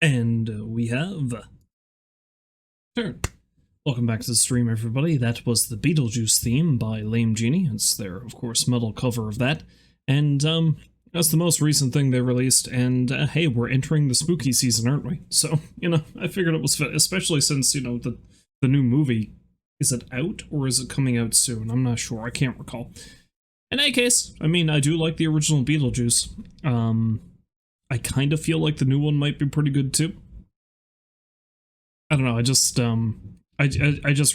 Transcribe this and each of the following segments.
And we have turn. Welcome back to the stream, everybody. That was the Beetlejuice theme by Lame Genie. It's their, of course, metal cover of that. And, that's the most recent thing they released, and, hey, we're entering the spooky season, aren't we? So, I figured it was fit, especially since, the new movie, is it out, or is it coming out soon? I'm not sure, I can't recall. In any case, I mean, I do like the original Beetlejuice. I kind of feel like the new one might be pretty good too. I don't know, I just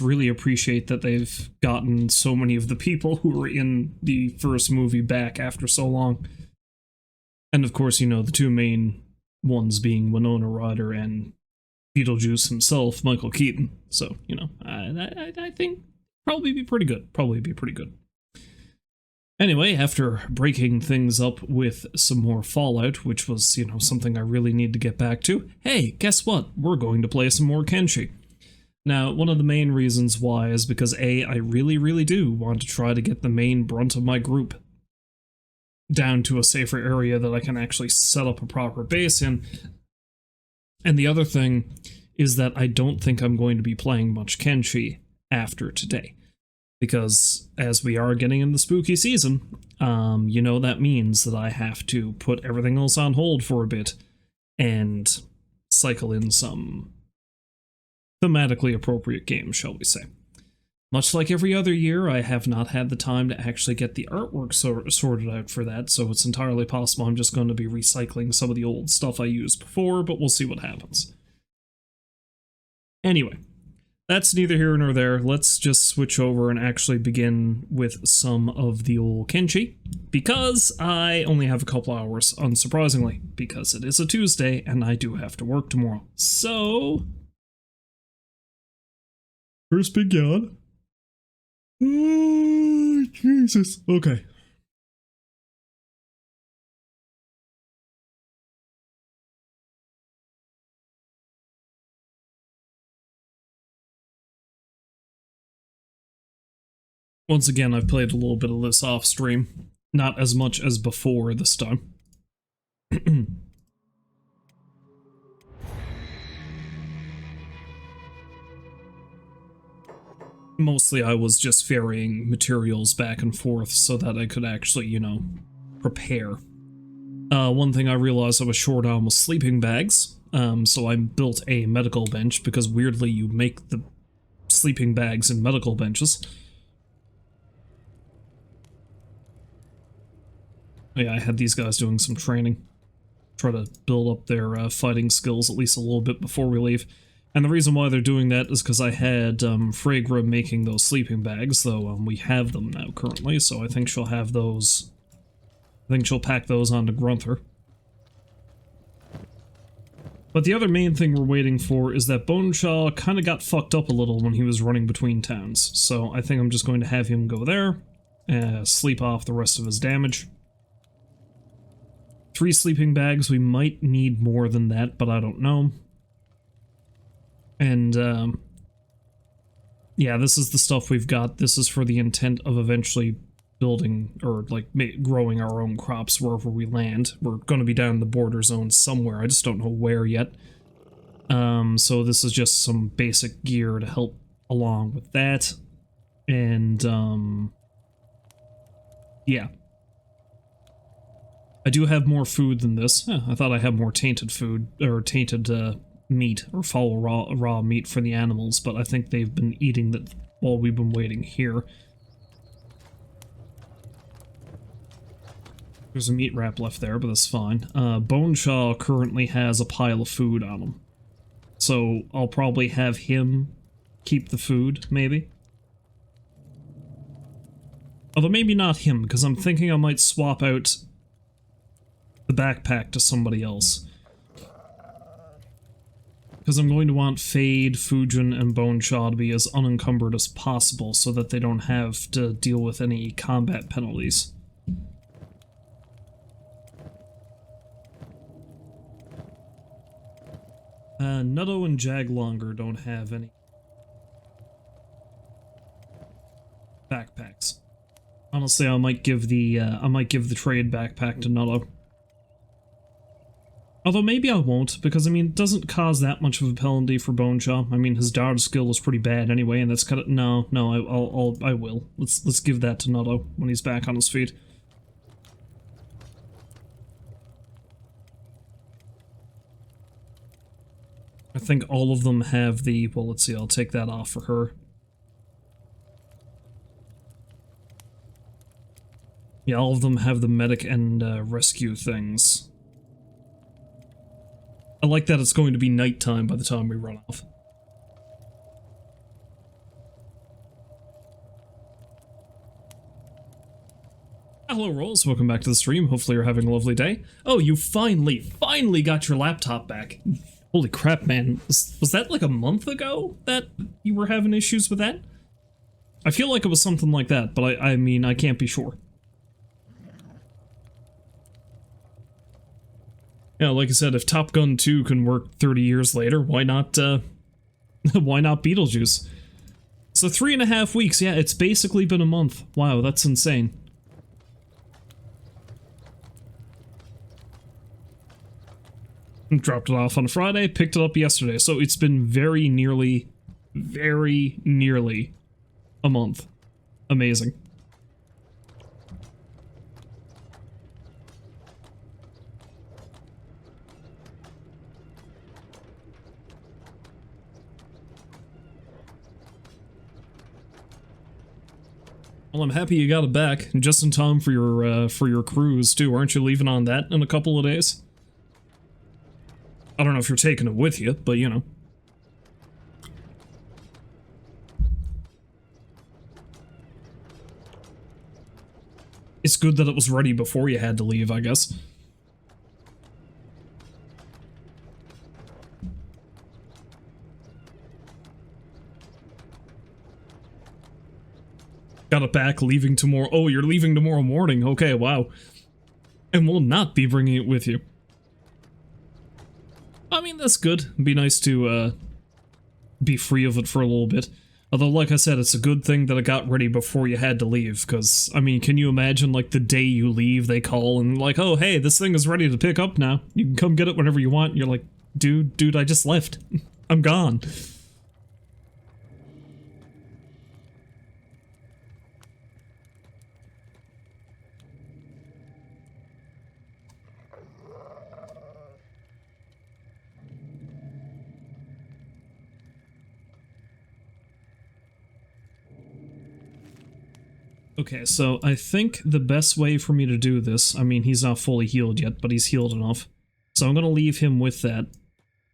really appreciate that they've gotten so many of the people who were in the first movie back after so long. And of course, the two main ones being Winona Ryder and Beetlejuice himself, Michael Keaton. So, I think probably be pretty good. Anyway, after breaking things up with some more Fallout, which was, something I really need to get back to, hey, guess what? We're going to play some more Kenshi. Now, one of the main reasons why is because A, I really do want to try to get the main brunt of my group down to a safer area that I can actually set up a proper base in. And the other thing is that I don't think I'm going to be playing much Kenshi after today. Because as we are getting in the spooky season, that means that I have to put everything else on hold for a bit and cycle in some thematically appropriate games, shall we say. Much like every other year, I have not had the time to actually get the artwork sorted out for that, so it's entirely possible I'm just going to be recycling some of the old stuff I used before, but we'll see what happens. Anyway. That's neither here nor there. Let's just switch over and actually begin with some of the old Kenshi, because I only have a couple hours, unsurprisingly, because it is a Tuesday and I do have to work tomorrow. So, first big yawn. Oh, Jesus. Okay. Once again, I've played a little bit of this off stream. Not as much as before this time. Mostly I was just ferrying materials back and forth so that I could actually, prepare. One thing I realized I was short on was sleeping bags, so I built a medical bench, because weirdly you make the sleeping bags in medical benches. Yeah, I had these guys doing some training. Try to build up their fighting skills at least a little bit before we leave. And the reason why they're doing that is because I had Fragra making those sleeping bags, though we have them now currently, so I think she'll have those. I think she'll pack those onto Grunther. But the other main thing we're waiting for is that BoneShaw kind of got fucked up a little when he was running between towns, so I think I'm just going to have him go there, sleep off the rest of his damage. 3 sleeping bags, we might need more than that, but I don't know. And, yeah, this is the stuff we've got. This is for the intent of eventually building, or, growing our own crops wherever we land. We're going to be down in the border zone somewhere, I just don't know where yet. So this is just some basic gear to help along with that. And, yeah. I do have more food than this. I thought I had more tainted food, or tainted meat, or foul raw meat for the animals, but I think they've been eating that while we've been waiting here. There's a meat wrap left there, but that's fine. BoneShaw currently has a pile of food on him. So I'll probably have him keep the food, maybe. Although maybe not him, because I'm thinking I might swap out the backpack to somebody else. Because I'm going to want Fade, Fujin, and BoneShaw to be as unencumbered as possible so that they don't have to deal with any combat penalties. Nutto and Jaglonger don't have any backpacks. Honestly, I might give the trade backpack to Nutto. Although maybe I won't, because I mean, it doesn't cause that much of a penalty for Boneshaw. I mean, his dodge skill is pretty bad anyway, and that's kind of no. I will. Let's give that to Nutto when he's back on his feet. I think all of them have the. Well, let's see. I'll take that off for her. Yeah, all of them have the medic and rescue things. I like that it's going to be nighttime by the time we run off. Hello, Rolls. Welcome back to the stream. Hopefully you're having a lovely day. Oh, you finally got your laptop back. Holy crap, man. Was that like a month ago that you were having issues with that? I feel like it was something like that, but I mean, I can't be sure. Yeah, like I said, if Top Gun 2 can work 30 years later, why not, why not Beetlejuice? So 3.5 weeks, yeah, it's basically been a month. Wow, that's insane. Dropped it off on Friday, picked it up yesterday, so it's been very nearly a month. Amazing. Well, I'm happy you got it back, just in time for your cruise too. Aren't you leaving on that in a couple of days? I don't know if you're taking it with you, but you know. It's good that it was ready before you had to leave, I guess. Got it back, leaving tomorrow. Oh, you're leaving tomorrow morning. Okay, wow. And will not be bringing it with you. I mean, that's good. It'd be nice to, be free of it for a little bit. Although, like I said, it's a good thing that it got ready before you had to leave, because, I mean, can you imagine, like, the day you leave, they call and, like, oh, hey, this thing is ready to pick up now. You can come get it whenever you want. And you're like, dude, I just left. I'm gone. Okay, so I think the best way for me to do this, I mean, he's not fully healed yet, but he's healed enough. So I'm going to leave him with that.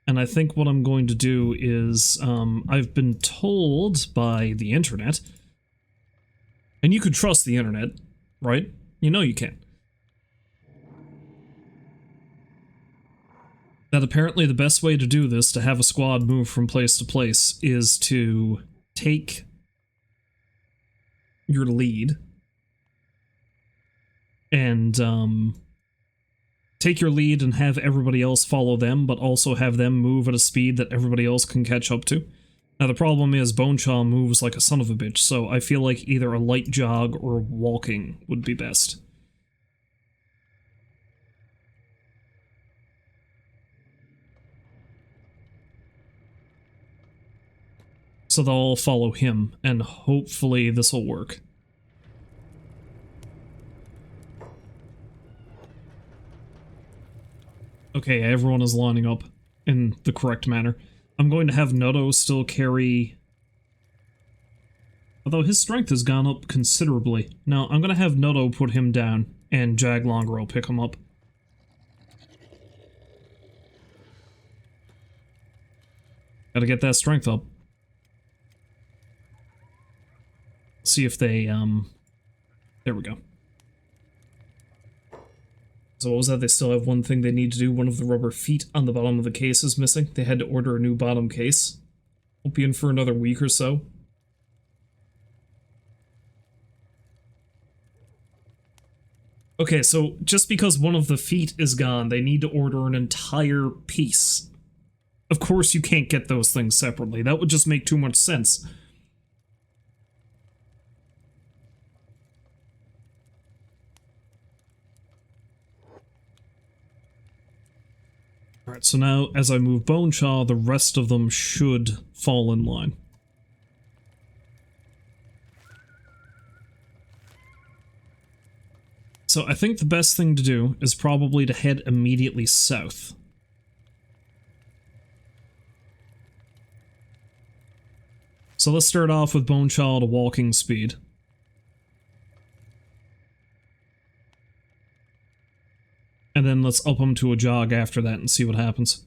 And I think what I'm going to do is, I've been told by the internet, and you could trust the internet, right? You know you can. That apparently the best way to do this, to have a squad move from place to place, is to take your lead and take your lead and have everybody else follow them, but also have them move at a speed that everybody else can catch up to. Now the problem is BoneShaw moves like a son of a bitch, so I feel like either a light jog or walking would be best. So they'll all follow him, and hopefully this will work. Okay, everyone is lining up in the correct manner. I'm going to have Nutto still carry... Although his strength has gone up considerably. No, I'm going to have Nutto put him down, and Jaglonger will pick him up. Gotta get that strength up. See if they, there we go. So what was that? They still have one thing they need to do. One of the rubber feet on the bottom of the case is missing. They had to order a new bottom case. Won't be in for another week or so. Okay, so just because one of the feet is gone, they need to order an entire piece. Of course you can't get those things separately. That would just make too much sense. Alright, so now as I move BoneShaw, the rest of them should fall in line. So I think the best thing to do is probably to head immediately south. So let's start off with BoneShaw at a walking speed. And then let's up him to a jog after that and see what happens.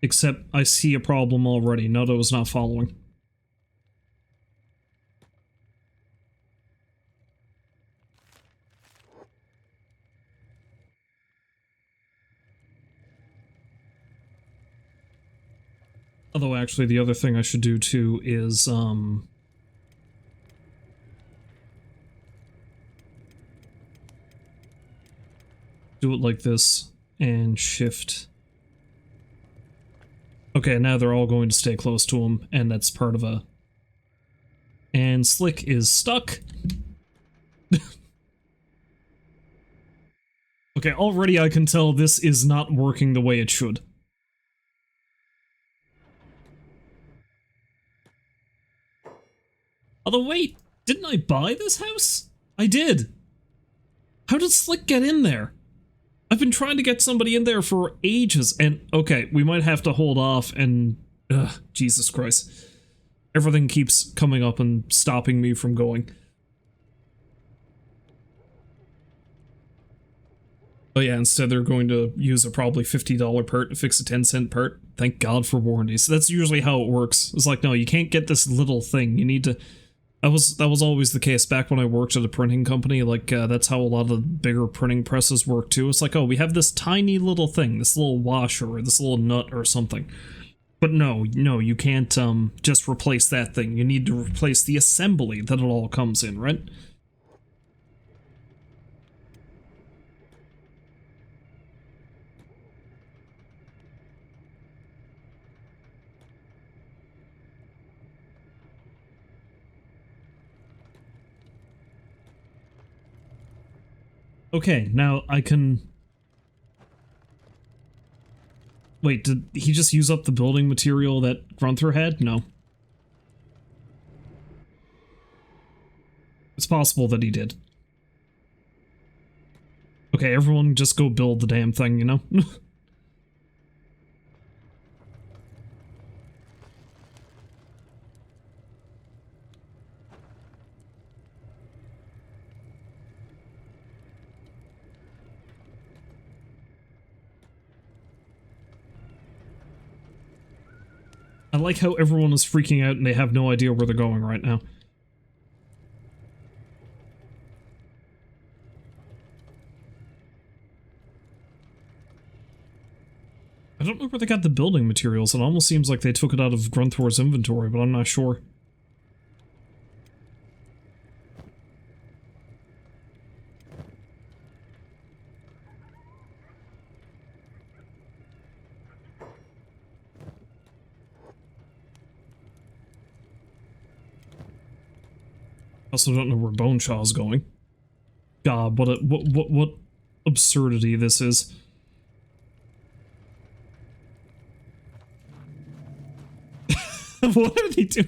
Except I see a problem already. Noto is not following. Although actually the other thing I should do too is do it like this and shift. Okay, now they're all going to stay close to him, and that's part of a... And Slick is stuck. Okay, already I can tell this is not working the way it should. Although wait, didn't I buy this house? I did. How did Slick get in there? I've been trying to get somebody in there for ages, and okay, we might have to hold off and... Jesus Christ. Everything keeps coming up and stopping me from going. Oh yeah, instead they're going to use a probably $50 part to fix a 10-cent part. Thank God for warranties. That's usually how it works. It's like, no, you can't get this little thing. You need to... That was always the case back when I worked at a printing company. Like, that's how a lot of the bigger printing presses work too. It's like, oh, we have this tiny little thing, this little washer or this little nut or something. But no, you can't just replace that thing. You need to replace the assembly that it all comes in, right? Okay, now I can... Wait, did he just use up the building material that Grunther had? No. It's possible that he did. Okay, everyone just go build the damn thing, you know? I like how everyone is freaking out and they have no idea where they're going right now. I don't know where they got the building materials. It almost seems like they took it out of Grunthor's inventory, but I'm not sure. Also don't know where BoneShaw's going. God, what absurdity this is. What did he do?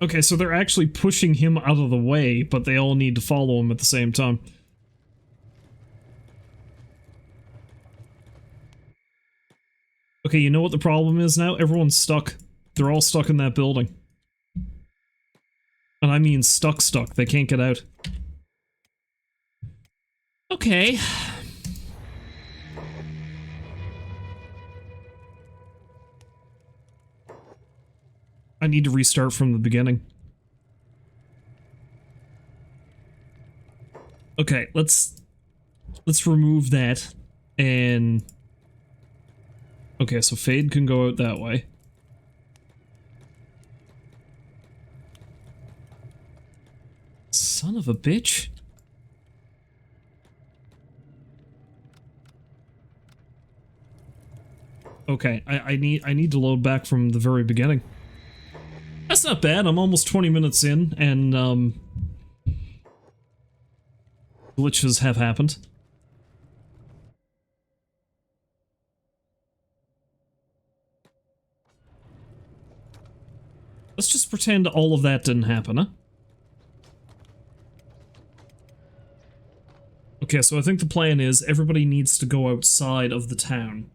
Okay, so they're actually pushing him out of the way, but they all need to follow him at the same time. Okay, you know what the problem is now? Everyone's stuck. They're all stuck in that building. And I mean stuck. They can't get out. Okay. I need to restart from the beginning. Okay, let's remove that and... Okay, so Fade can go out that way. Son of a bitch. Okay, I need to load back from the very beginning. That's not bad. I'm almost 20 minutes in, and glitches have happened. Let's just pretend all of that didn't happen, huh? Okay, so I think the plan is everybody needs to go outside of the town.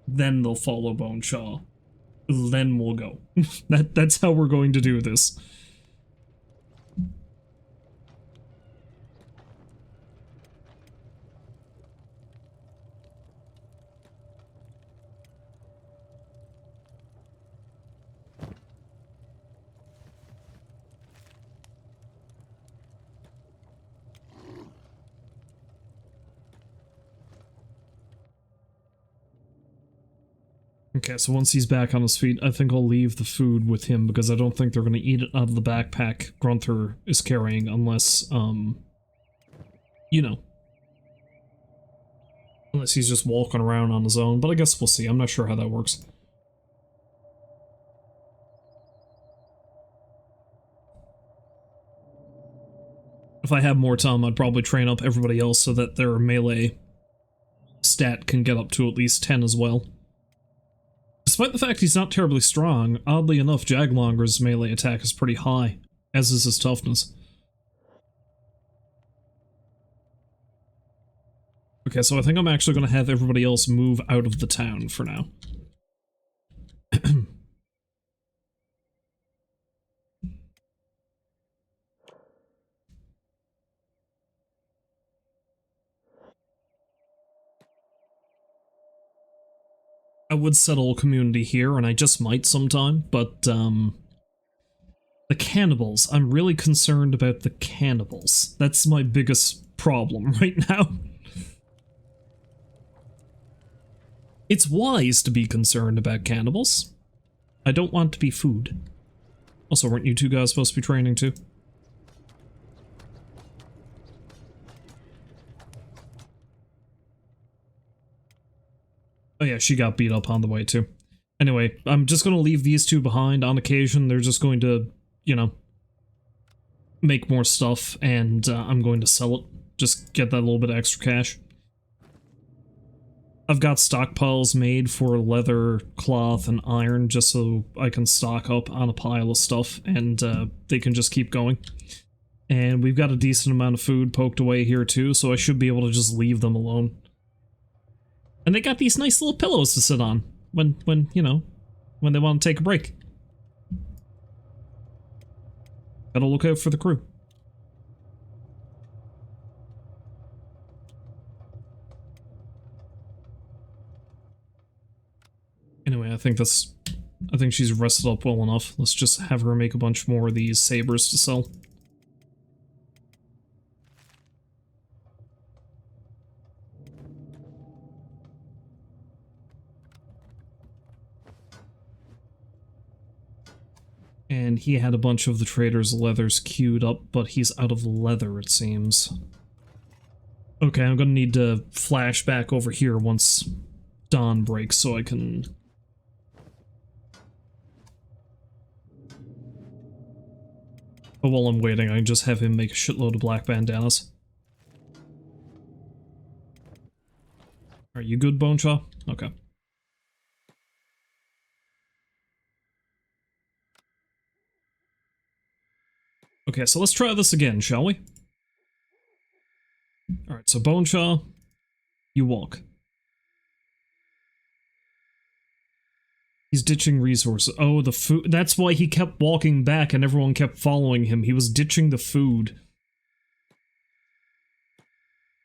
Then they'll follow BoneShaw. Then we'll go. That's how we're going to do this. Okay, so once he's back on his feet, I think I'll leave the food with him because I don't think they're going to eat it out of the backpack Grunther is carrying unless, you know. Unless he's just walking around on his own, but I guess we'll see. I'm not sure how that works. If I had more time, I'd probably train up everybody else so that their melee stat can get up to at least 10 as well. Despite the fact he's not terribly strong, oddly enough, Jaglonger's melee attack is pretty high, as is his toughness. Okay, so I think I'm actually going to have everybody else move out of the town for now. I would settle a community here, and I just might sometime, but, the cannibals. I'm really concerned about the cannibals. That's my biggest problem right now. It's wise to be concerned about cannibals. I don't want to be food. Also, weren't you two guys supposed to be training too? Oh yeah, she got beat up on the way too. Anyway, I'm just going to leave these two behind. On occasion, they're just going to, you know, make more stuff, and I'm going to sell it. Just get that little bit of extra cash. I've got stockpiles made for leather, cloth, and iron just so I can stock up on a pile of stuff, and they can just keep going. And we've got a decent amount of food poked away here too, so I should be able to just leave them alone. And they got these nice little pillows to sit on when you know, when they want to take a break. Gotta look out for the crew. Anyway, I think she's rested up well enough. Let's just have her make a bunch more of these sabers to sell. And he had a bunch of the trader's leathers queued up, but he's out of leather, it seems. Okay, I'm gonna need to flash back over here once dawn breaks so I can... But while I'm waiting, I can just have him make a shitload of black bandanas. Are you good, BoneShaw? Okay. Okay, so let's try this again, shall we? Alright, so BoneShaw, you walk. He's ditching resources. Oh, the food. That's why he kept walking back and everyone kept following him. He was ditching the food.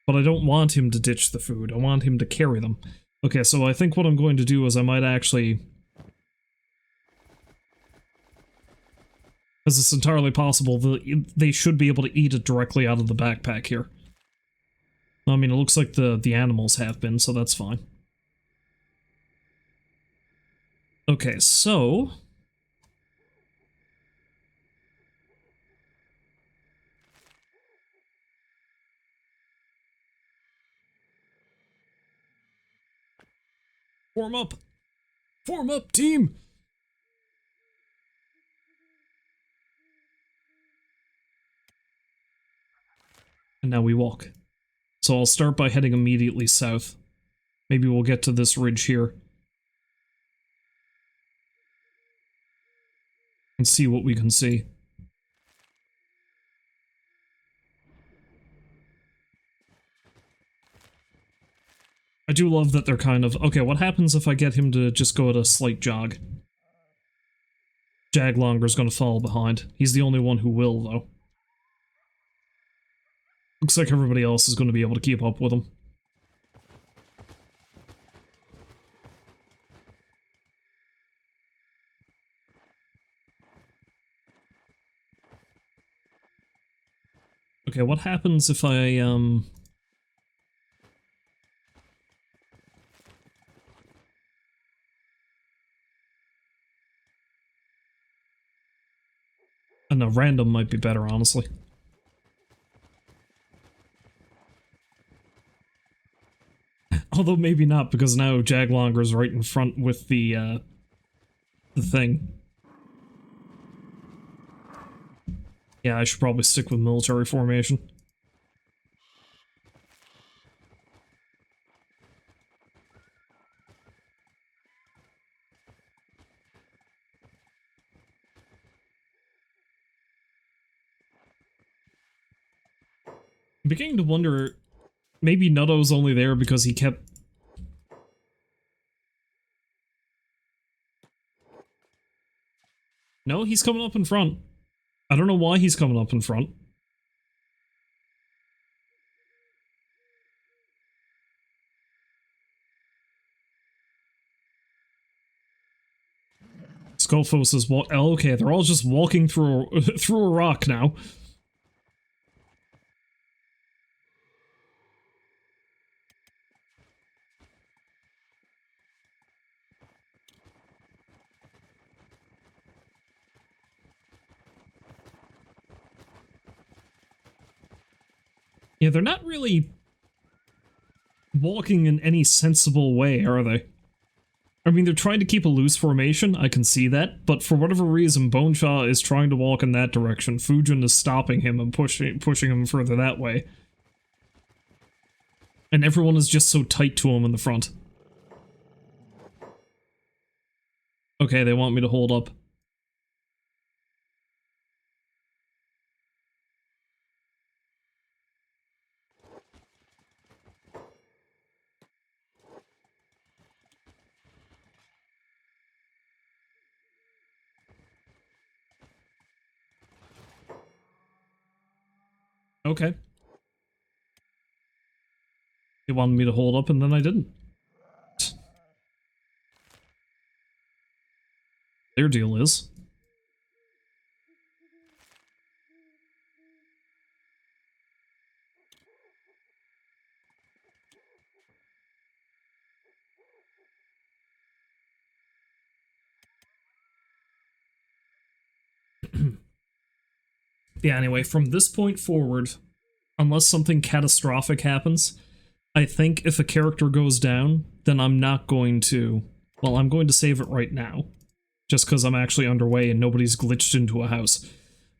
But I don't want him to ditch the food. I want him to carry them. Okay, so I think what I'm going to do is I might actually... Because it's entirely possible that they should be able to eat it directly out of the backpack here. I mean, it looks like the animals have been, so that's fine. Okay, so... Warm up. Form up, team! And now we walk. So I'll start by heading immediately south. Maybe we'll get to this ridge here. And see what we can see. I do love that they're kind of, okay, what happens if I get him to just go at a slight jog? Jaglonger's gonna fall behind. He's the only one who will, though. Looks like everybody else is gonna be able to keep up with him. Okay, what happens if I, Oh no, random might be better, honestly. Although maybe not, because now Jaglonger's right in front with the thing. Yeah, I should probably stick with military formation. I'm beginning to wonder, maybe Nutto's only there because he kept... No, he's coming up in front. I don't know why he's coming up in front. Skullfos is oh, okay, they're all just walking through through a rock now. Yeah, they're not really walking in any sensible way, are they? I mean, they're trying to keep a loose formation, I can see that, but for whatever reason, BoneShaw is trying to walk in that direction. Fujin is stopping him and pushing him further that way. And everyone is just so tight to him in the front. Okay, they want me to hold up. Okay. They wanted me to hold up and then I didn't. Their deal is. Yeah, anyway, from this point forward, unless something catastrophic happens, I think if a character goes down, then I'm not going to... Well, I'm going to save it right now. Just because I'm actually underway and nobody's glitched into a house.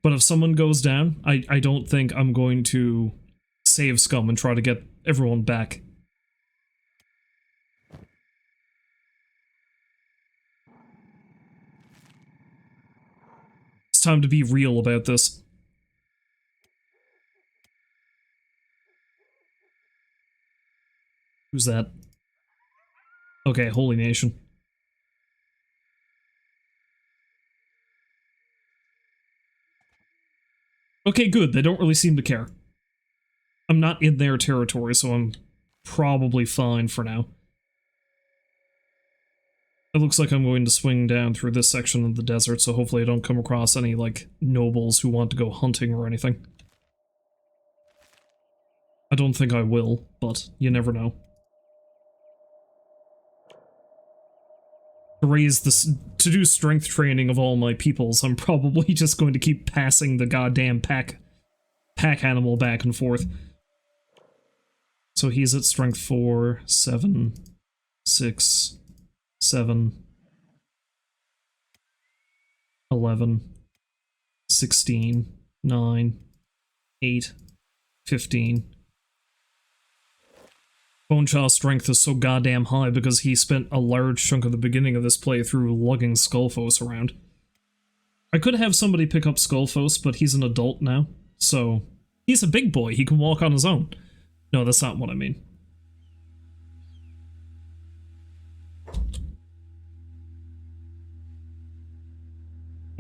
But if someone goes down, I don't think I'm going to save Scum and try to get everyone back. It's time to be real about this. Who's that? Okay, Holy Nation. Okay, good. They don't really seem to care. I'm not in their territory, so I'm probably fine for now. It looks like I'm going to swing down through this section of the desert, so hopefully I don't come across any, like, nobles who want to go hunting or anything. I don't think I will, but you never know. To do strength training of all my peoples, I'm probably just going to keep passing the goddamn pack animal back and forth. So he's at strength 4, 7, 6, 7, 11, 16, 9, 8, 15. BoneShaw's strength is so goddamn high because he spent a large chunk of the beginning of this playthrough lugging Skullfos around. I could have somebody pick up Skullfos, but he's an adult now, so he's a big boy, he can walk on his own. No, that's not what I mean.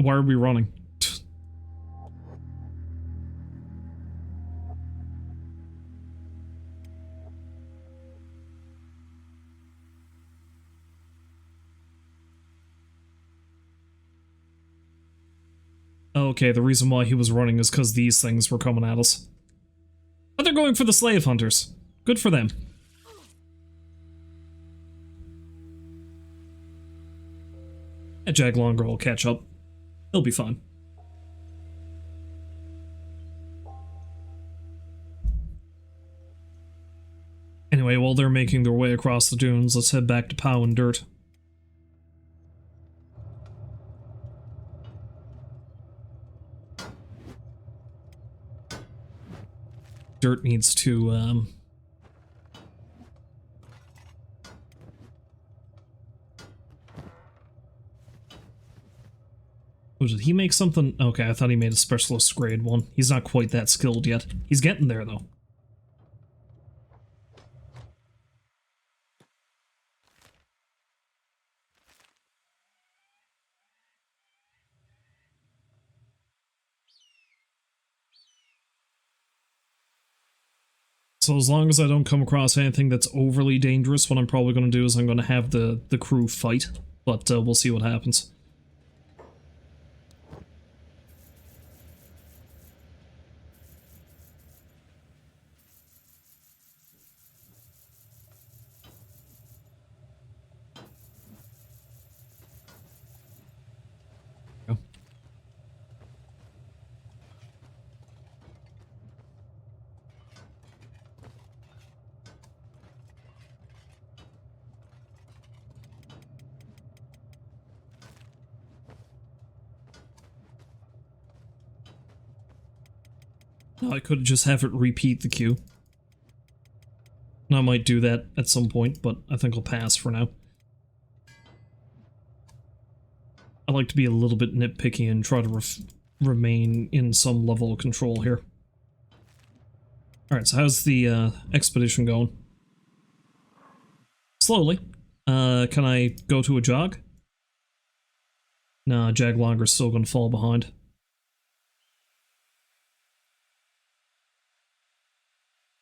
Why are we running? Okay, the reason why he was running is because these things were coming at us. But they're going for the slave hunters. Good for them. That Jaglonger will catch up. He'll be fine. Anyway, while they're making their way across the dunes, let's head back to Pow and Dirt. Dirt needs to, Oh, did he make something? Okay, I thought he made a specialist grade 1. He's not quite that skilled yet. He's getting there, though. So as long as I don't come across anything that's overly dangerous, what I'm probably going to do is I'm going to have the crew fight. But we'll see what happens. No, I could just have it repeat the queue. And I might do that at some point, but I think I'll pass for now. I like to be a little bit nitpicky and try to remain in some level of control here. Alright, so how's the expedition going? Slowly. Can I go to a jog? Nah, Jaglonger's still gonna fall behind.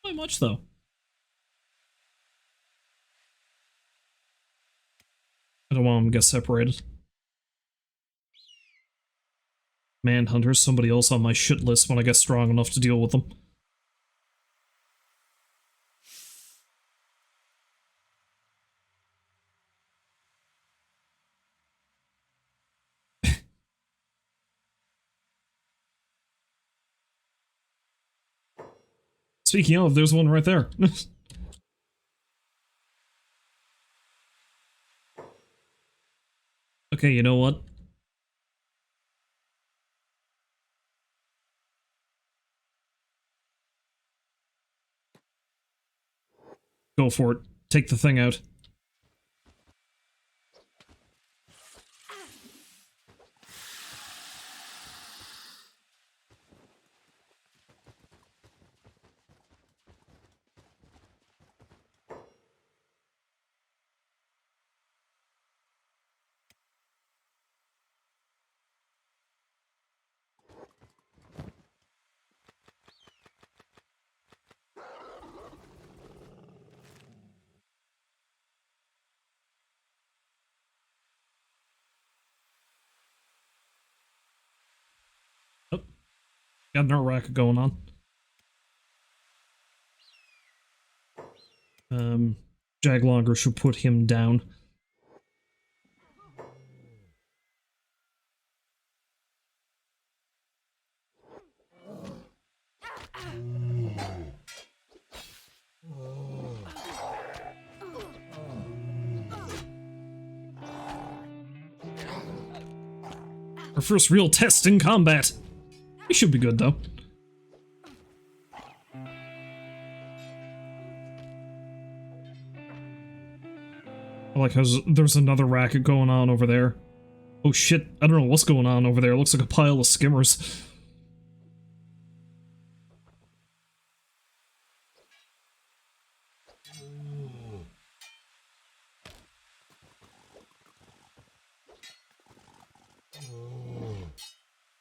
Not much, though. I don't want them to get separated. Manhunters, somebody else on my shit list when I get strong enough to deal with them. Speaking of, there's one right there. Okay, you know what? Go for it. Take the thing out. Oh, got another racket going on. Jaglonger should put him down. Our first real test in combat. We should be good, though. I like how there's another racket going on over there. Oh shit, I don't know what's going on over there. It looks like a pile of skimmers.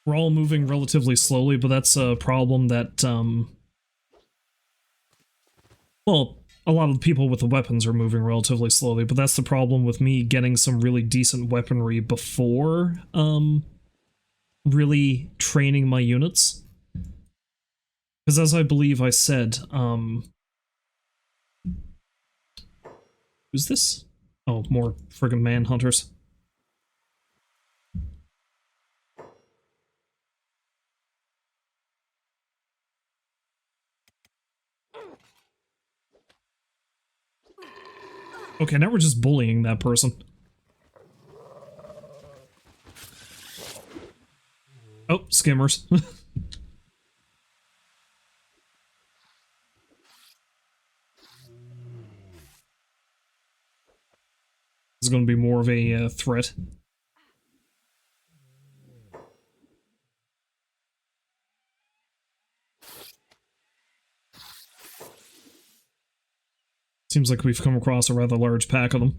We're all moving relatively slowly, but that's a problem that, well, a lot of the people with the weapons are moving relatively slowly, but that's the problem with me getting some really decent weaponry before, really training my units. Because as I believe I said, who's this? Oh, more friggin' manhunters. Okay, now we're just bullying that person. Oh, skimmers. This is going to be more of a threat. Seems like we've come across a rather large pack of them.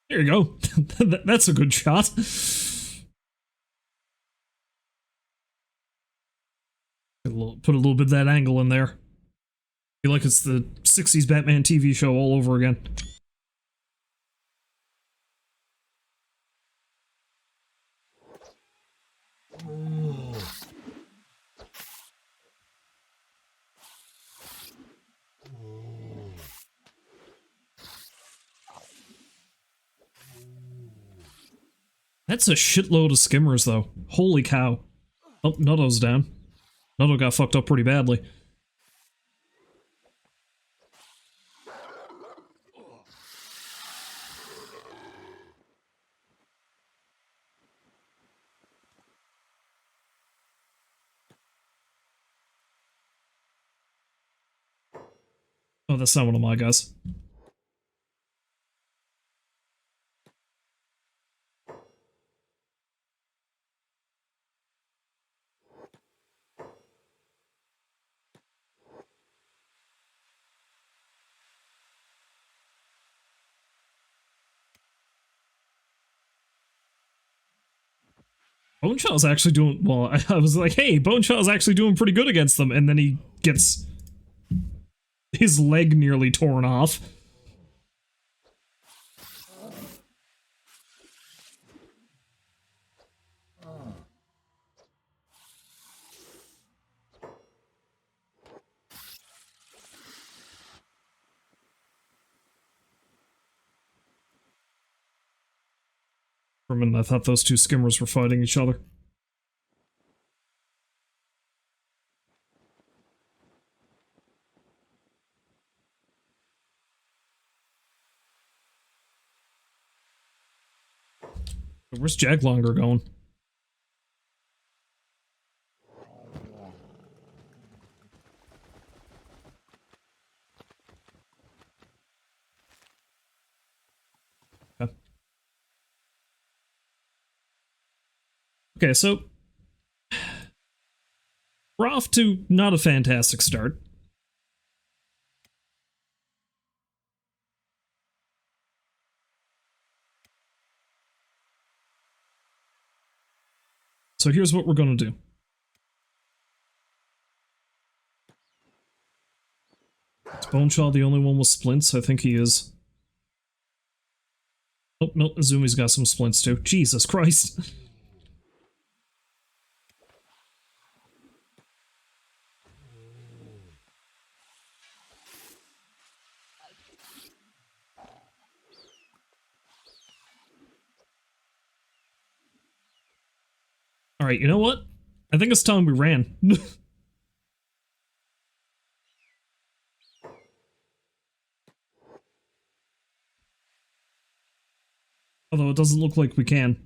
There you go. That's a good shot. Put a little bit of that angle in there. I feel like it's the 60s Batman TV show all over again. That's a shitload of skimmers, though. Holy cow. Oh, Nutto's down. Nutto got fucked up pretty badly. Oh, that's not one of my guys. BoneShaw's actually doing well. I was like, hey, BoneShaw's actually doing pretty good against them, and then he gets his leg nearly torn off. For a minute, I thought those two skimmers were fighting each other. Where's Jaglonger going? Okay. Okay, so we're off to not a fantastic start. So here's what we're gonna do. Is BoneShaw the only one with splints? I think he is. Oh, no, Azumi's got some splints too. Jesus Christ. Alright, you know what? I think it's time we ran. Although it doesn't look like we can.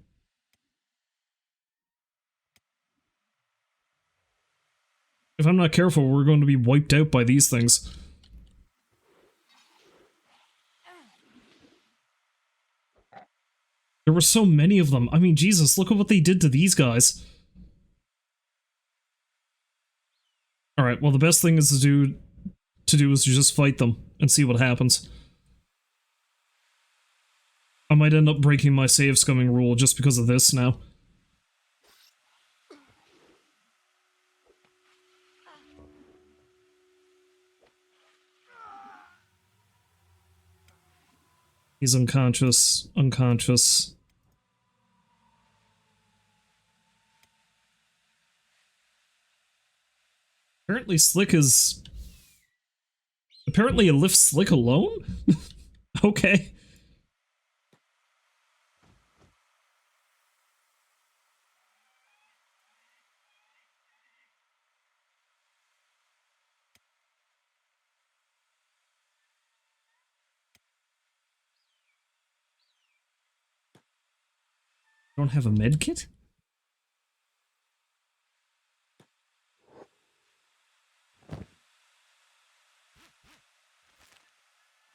If I'm not careful, we're going to be wiped out by these things. There were so many of them. I mean, Jesus, look at what they did to these guys. Alright, well the best thing is to do is to just fight them and see what happens. I might end up breaking my save scumming rule just because of this now. He's unconscious, unconscious. Apparently Slick is... Apparently it lifts Slick alone? Okay. Don't have a med kit?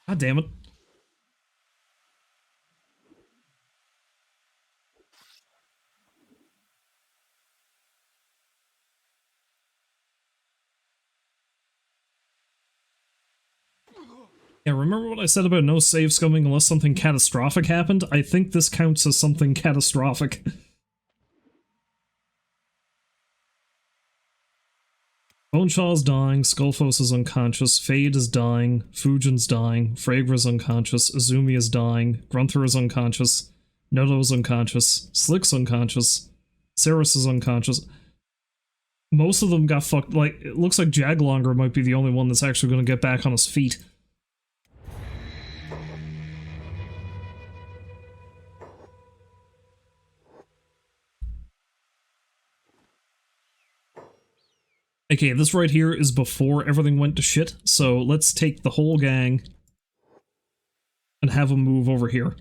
God damn it. Yeah, remember what I said about no save scumming unless something catastrophic happened? I think this counts as something catastrophic. BoneShaw's dying, Skullfos is unconscious, Fade is dying, Fujin's dying, Fragra's unconscious, Azumi is dying, Grunther is unconscious, Noto is unconscious, Slick's unconscious, Ceres is unconscious. Most of them got fucked. Like, it looks like Jaglonger might be the only one that's actually going to get back on his feet. Okay, this right here is before everything went to shit, so let's take the whole gang and have them move over here.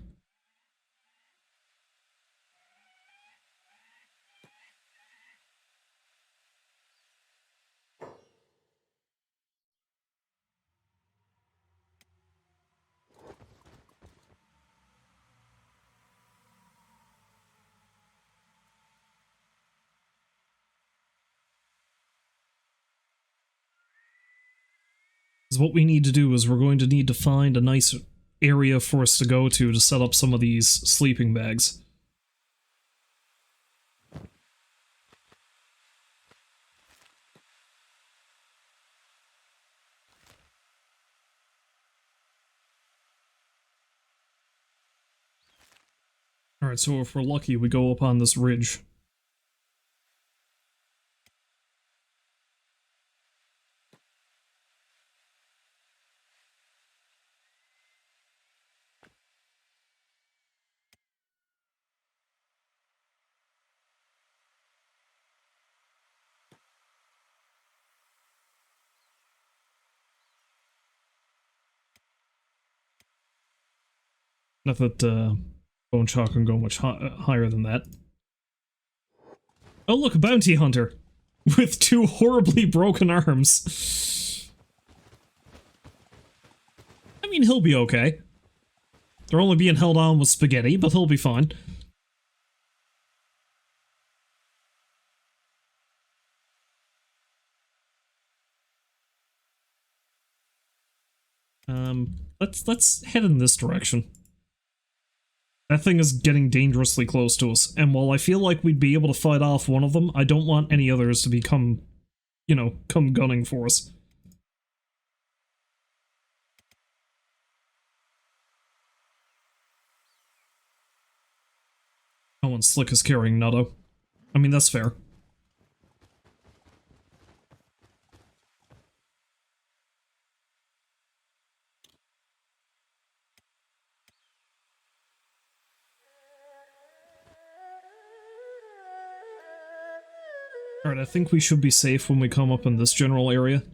What we need to do is we're going to need to find a nice area for us to go to set up some of these sleeping bags. Alright, so if we're lucky, we go up on this ridge. Not that BoneShaw can go much higher than that. Oh look, a bounty hunter! With 2 horribly broken arms. I mean, he'll be okay. They're only being held on with spaghetti, but he'll be fine. Let's head in this direction. That thing is getting dangerously close to us, and while I feel like we'd be able to fight off one of them, I don't want any others to become, you know, come gunning for us. Oh, and Slick is carrying Nutto. I mean, that's fair. Alright, I think we should be safe when we come up in this general area.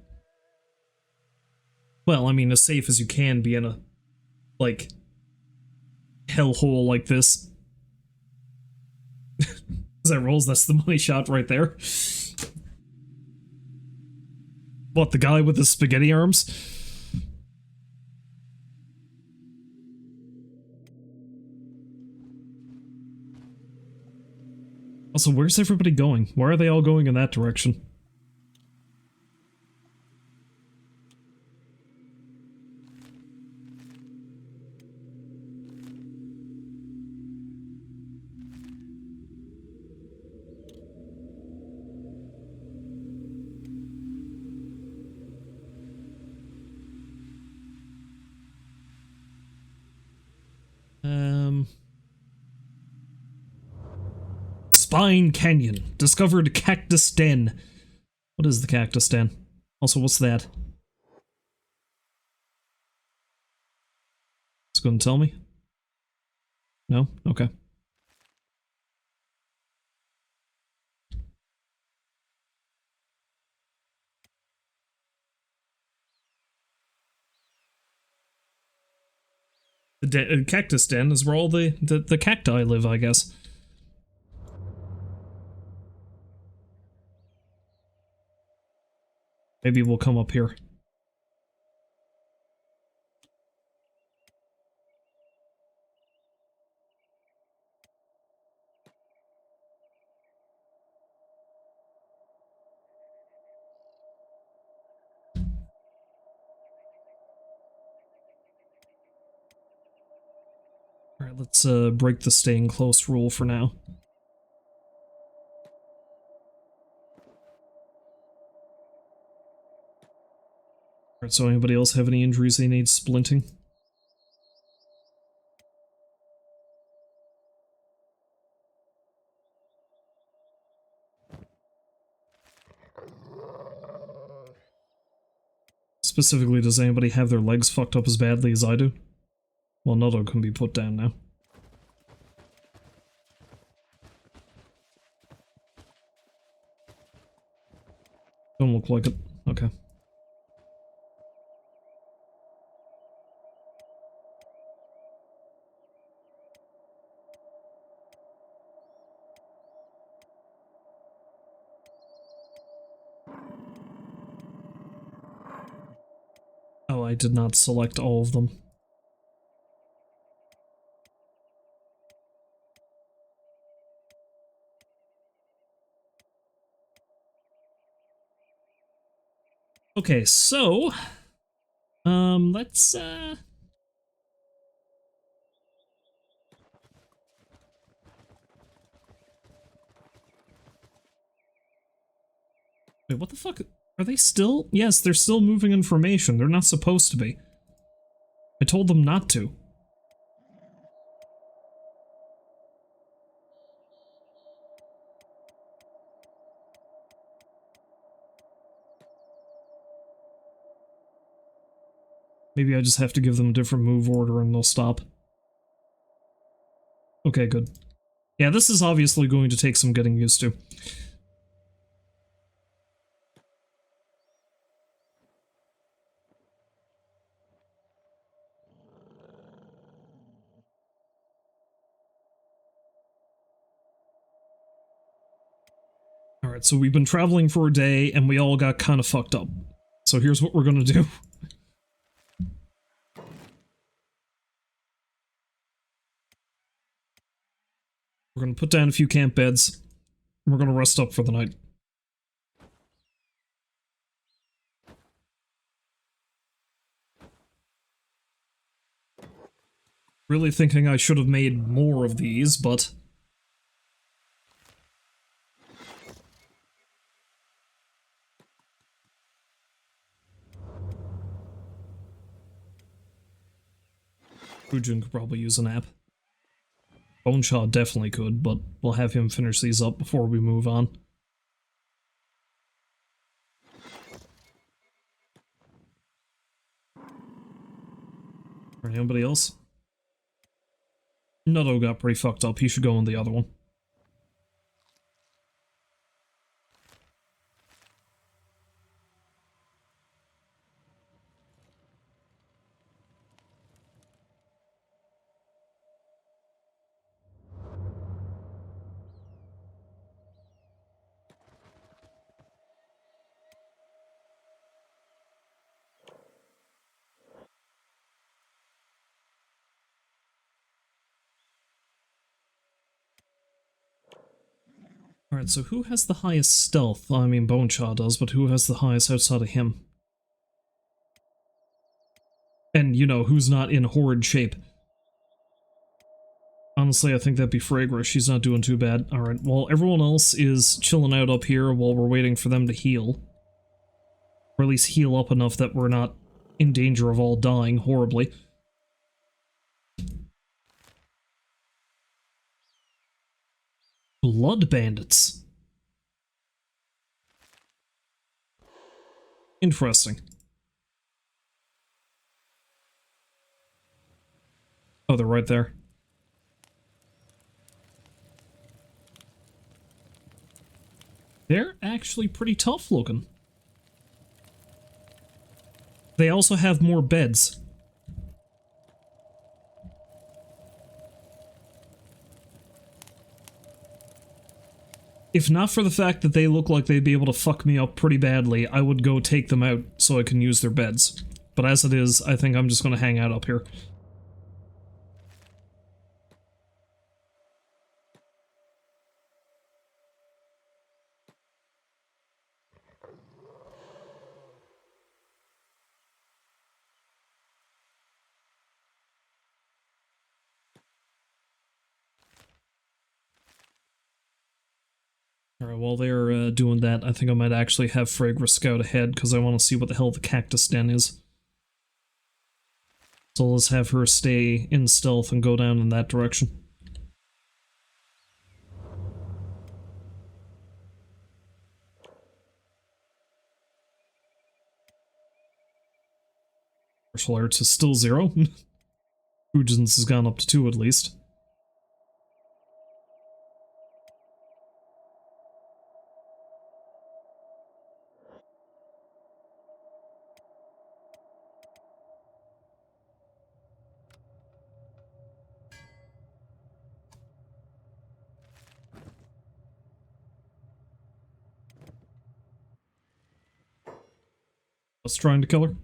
Well, I mean, as safe as you can be in a, like, hellhole like this. As that rolls, that's the money shot right there. What, the guy with the spaghetti arms? Also, where's everybody going? Why are they all going in that direction? Spine Canyon. Discovered Cactus Den. What is the Cactus Den? Also, what's that? It's going to tell me? No? Okay. The Cactus Den is where all the cacti live, I guess. Maybe we'll come up here. Alright, let's break the staying close rule for now. Alright, so anybody else have any injuries they need splinting? Specifically, does anybody have their legs fucked up as badly as I do? Well, Nutto can be put down now. Don't look like it. Okay. Oh, I did not select all of them. Okay, so... let's, Wait, what the fuck? Are they still? Yes, they're still moving information. They're not supposed to be. I told them not to. Maybe I just have to give them a different move order and they'll stop. Okay, good. Yeah, this is obviously going to take some getting used to. Alright, so we've been traveling for a day and we all got kind of fucked up. So here's what we're gonna do. We're gonna put down a few camp beds, and we're gonna rest up for the night. Really thinking I should have made more of these, but... Fujin could probably use a nap. BoneShaw definitely could, but we'll have him finish these up before we move on. Or anybody else? Nutto got pretty fucked up. He should go in the other one. Alright, so who has the highest stealth? I mean, BoneShaw does, but who has the highest outside of him? And, you know, who's not in horrid shape? Honestly, I think that'd be Fragra. She's not doing too bad. Alright, well, everyone else is chilling out up here while we're waiting for them to heal. Or at least heal up enough that we're not in danger of all dying horribly. Blood bandits. Interesting. Oh, they're right there. They're actually pretty tough looking. They also have more beds. If not for the fact that they look like they'd be able to fuck me up pretty badly, I would go take them out so I can use their beds. But as it is, I think I'm just gonna hang out up here. Alright, while they're doing that, I think I might actually have Fragra scout ahead, because I want to see what the hell the cactus den is. So let's have her stay in stealth and go down in that direction. Martial arts is still 0. Fujin's has gone up to 2 at least. What's trying to kill her?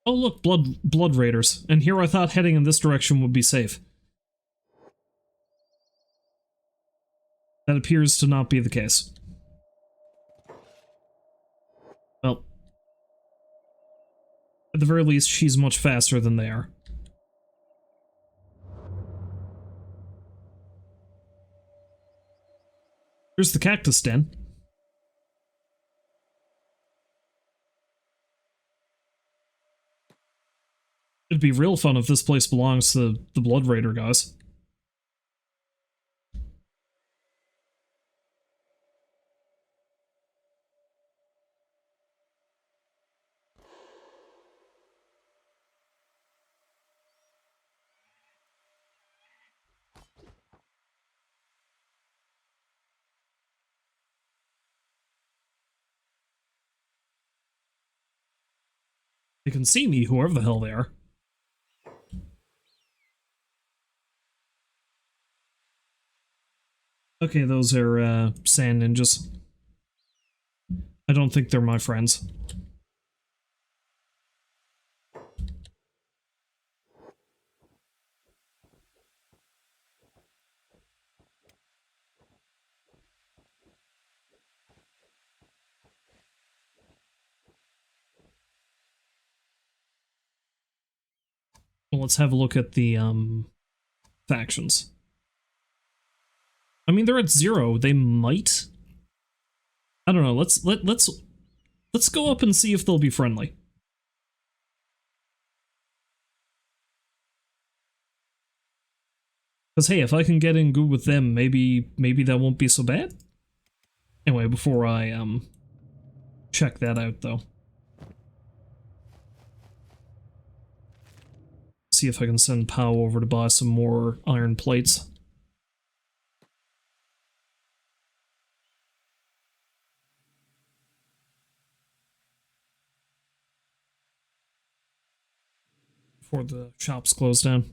Oh look, blood raiders. And here I thought heading in this direction would be safe. That appears to not be the case. Well, at the very least, she's much faster than they are. Here's the cactus den. It'd be real fun if this place belongs to the Blood Raider guys. They can see me, whoever the hell they are. Okay, those are, sand ninjas. I don't think they're my friends. Well, let's have a look at the, factions. I mean, they're at 0. They might. I don't know. Let's go up and see if they'll be friendly. Because hey, if I can get in good with them, maybe that won't be so bad. Anyway, before I check that out though. See if I can send Pow over to buy some more iron plates. Before the shops close down.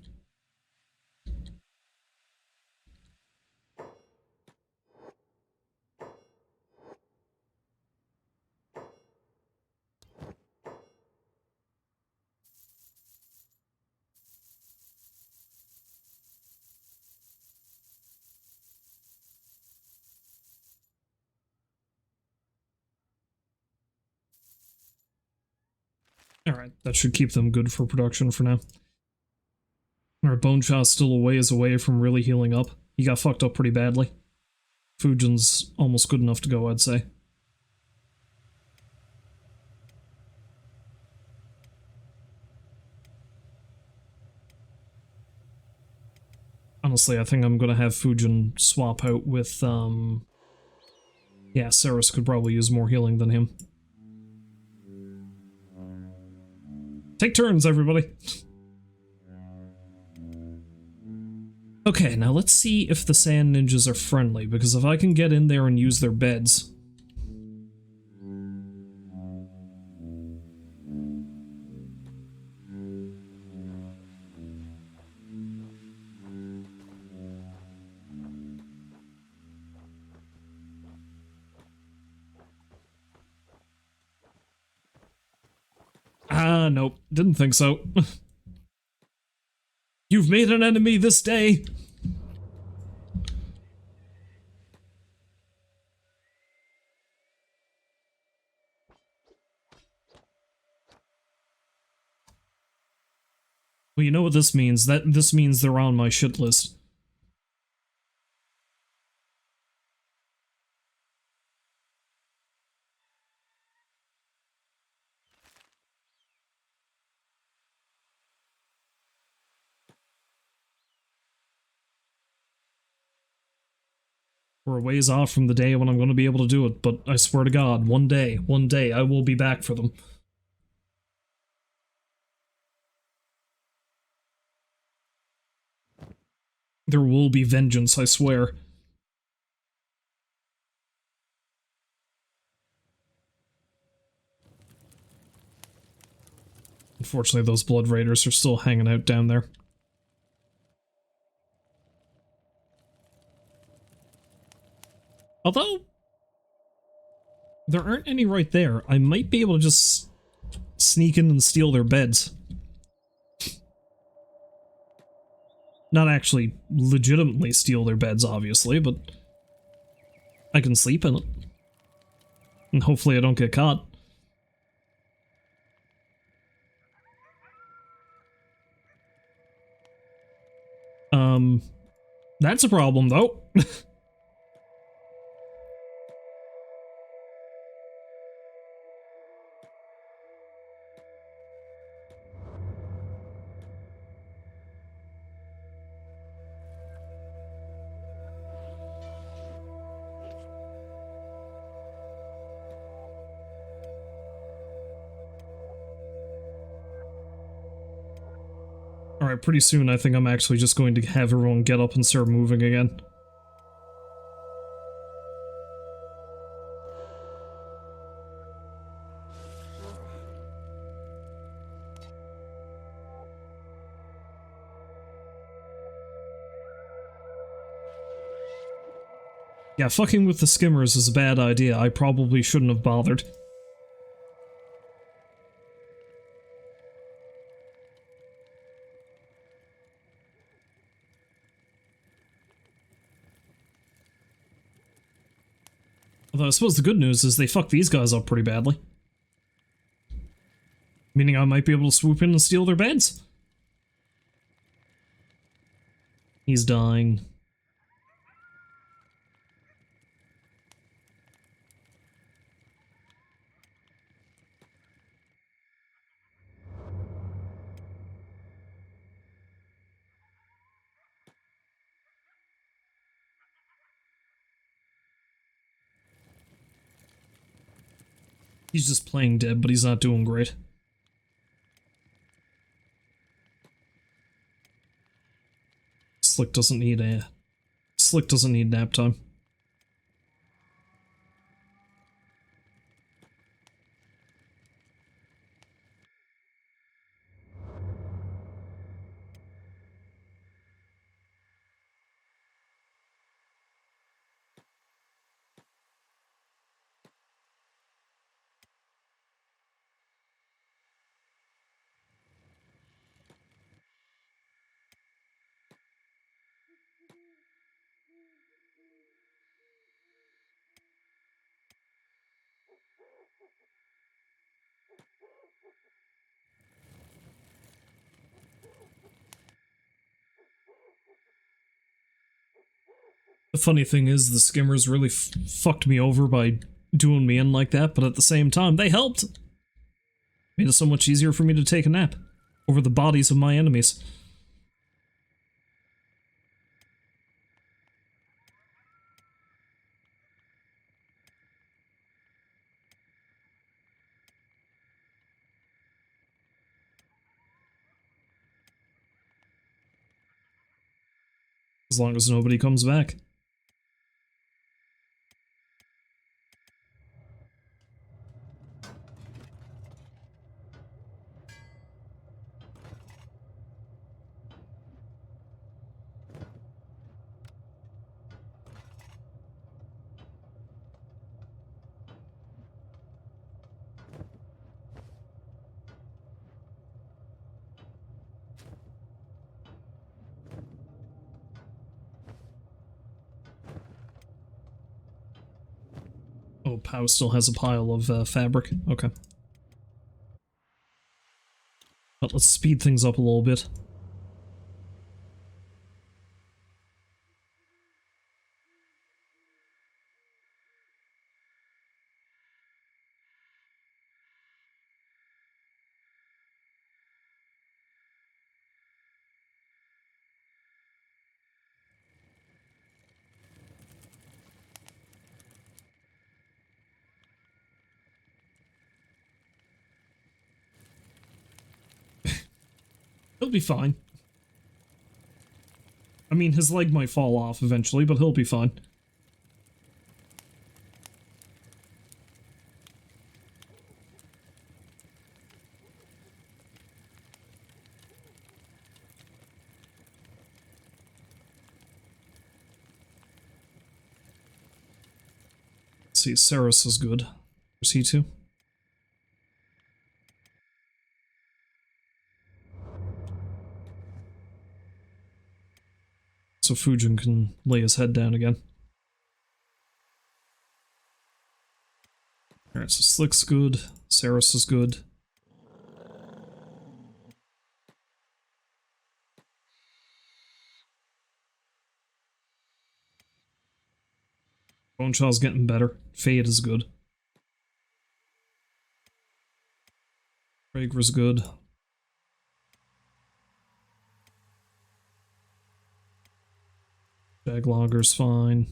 Alright, that should keep them good for production for now. Our BoneShaw's still a ways away from really healing up. He got fucked up pretty badly. Fujin's almost good enough to go, I'd say. Honestly, I think I'm gonna have Fujin swap out with, yeah, Ceres could probably use more healing than him. Take turns, everybody! Okay, now let's see if the sand ninjas are friendly, because if I can get in there and use their beds... Ah, nope, didn't think so. You've made an enemy this day! Well, you know what this means. This means they're on my shit list. We're a ways off from the day when I'm going to be able to do it, but I swear to God, one day, I will be back for them. There will be vengeance, I swear. Unfortunately, those Blood Raiders are still hanging out down there. Although, there aren't any right there. I might be able to just sneak in and steal their beds. Not actually legitimately steal their beds, obviously, but I can sleep in it. And hopefully I don't get caught. That's a problem, though. Alright, pretty soon I think I'm actually just going to have everyone get up and start moving again. Yeah, fucking with the skimmers is a bad idea. I probably shouldn't have bothered. Although I suppose the good news is they fucked these guys up pretty badly. Meaning I might be able to swoop in and steal their beds. He's dying. He's just playing dead, but he's not doing great. Slick doesn't need nap time. The funny thing is, the skimmers really fucked me over by doing me in like that, but at the same time, they helped! Made it so much easier for me to take a nap over the bodies of my enemies. As long as nobody comes back. Oh, Pow still has a pile of fabric. Okay. But let's speed things up a little bit. He'll be fine. I mean, his leg might fall off eventually, but he'll be fine. Let's see, Saris is good. Where's he to? So Fujin can lay his head down again. Alright, so Slick's good, Saris is good. BoneShaw's getting better. Fade is good. Ragra's good. Jaglogger's fine.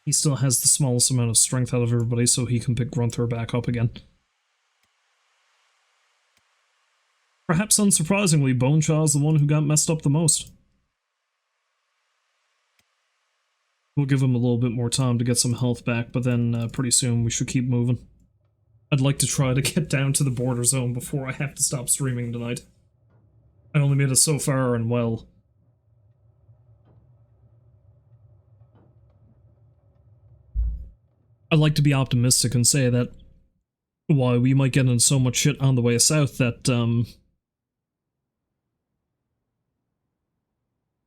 He still has the smallest amount of strength out of everybody, so he can pick Grunther back up again. Perhaps unsurprisingly, BoneShaw's the one who got messed up the most. We'll give him a little bit more time to get some health back, but then pretty soon we should keep moving. I'd like to try to get down to the border zone before I have to stop streaming tonight. I only made it so far, and well... I'd like to be optimistic and say that why we might get in so much shit on the way south that,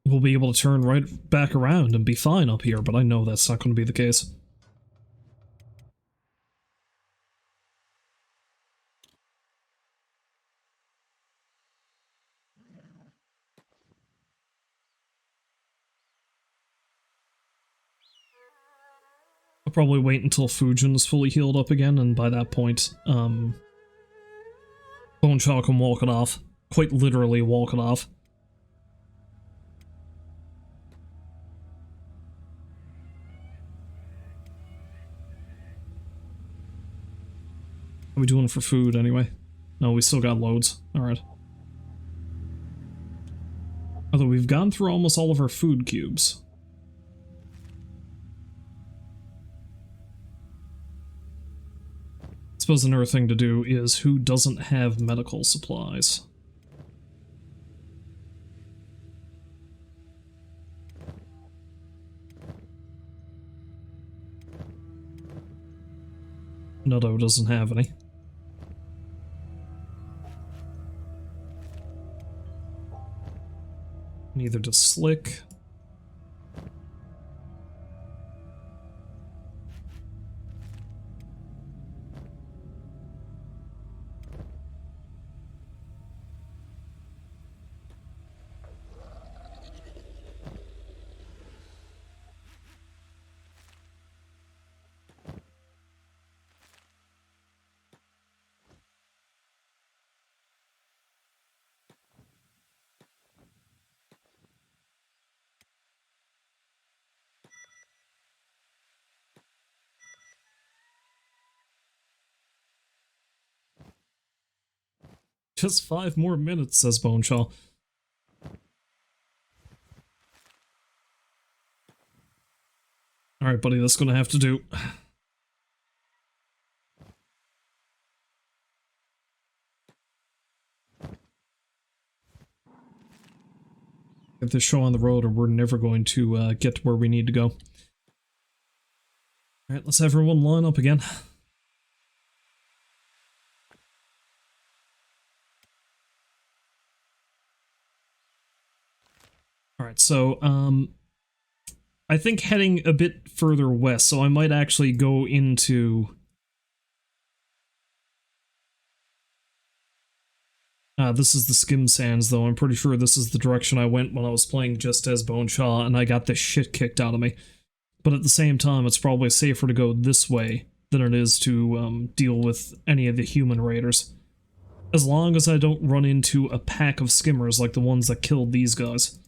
we'll be able to turn right back around and be fine up here, but I know that's not going to be the case. I'll probably wait until Fujin is fully healed up again, and by that point, BoneShaw can walk it off. Quite literally walk it off. How are we doing for food, anyway? No, we still got loads. Alright. Although we've gone through almost all of our food cubes. I suppose another thing to do is who doesn't have medical supplies. Nutto doesn't have any. Neither does Slick. Just 5 more minutes, says BoneShaw. Alright, buddy, that's gonna have to do. Get this show on the road or we're never going to get to where we need to go. Alright, let's have everyone line up again. Alright, so, I think heading a bit further west, so I might actually go into... this is the Skim Sands, though. I'm pretty sure this is the direction I went when I was playing just as BoneShaw, and I got the shit kicked out of me. But at the same time, it's probably safer to go this way than it is to deal with any of the human raiders. As long as I don't run into a pack of skimmers like the ones that killed these guys.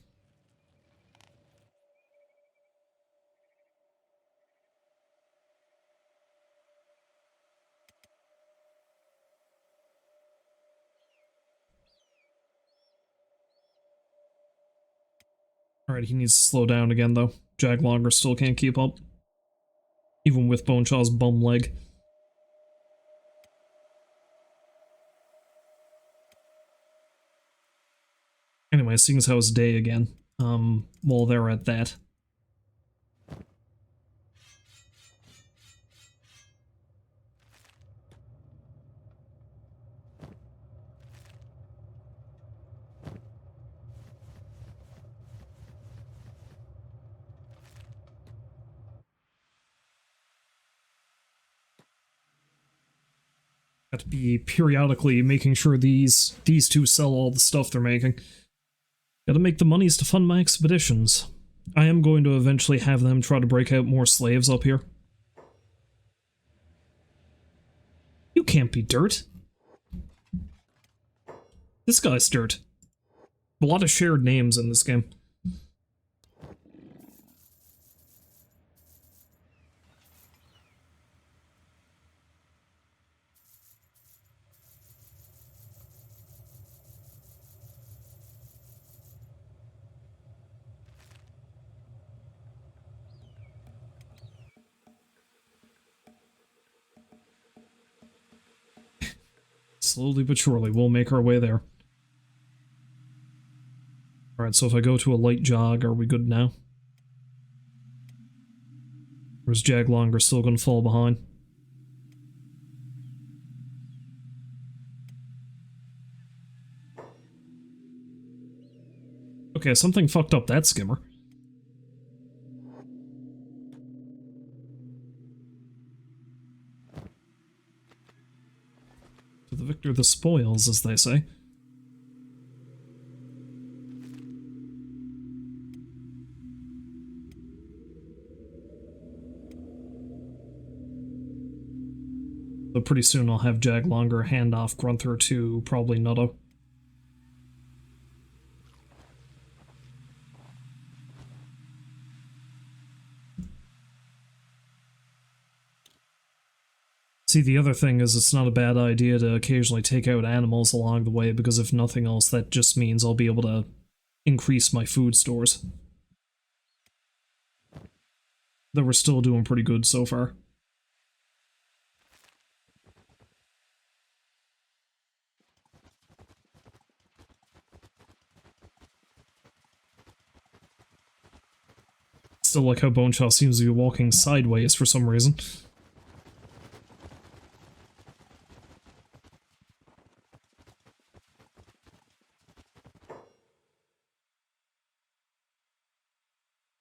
Alright, he needs to slow down again, though. Jaglonger still can't keep up. Even with BoneShaw's bum leg. Anyway, seeing as how it's day again, while they're at that. Got to be periodically making sure these two sell all the stuff they're making. Gotta make the monies to fund my expeditions. I am going to eventually have them try to break out more slaves up here. You can't be dirt. This guy's dirt. A lot of shared names in this game. Slowly but surely, we'll make our way there. Alright, so if I go to a light jog, are we good now? Or is Jaglonger still gonna fall behind? Okay, something fucked up that skimmer. To the victor the spoils, as they say. So pretty soon I'll have Jaglonger hand off Grunther to probably Nutto. See, the other thing is it's not a bad idea to occasionally take out animals along the way, because if nothing else, that just means I'll be able to increase my food stores. Though we're still doing pretty good so far. Still like how BoneShaw seems to be walking sideways for some reason.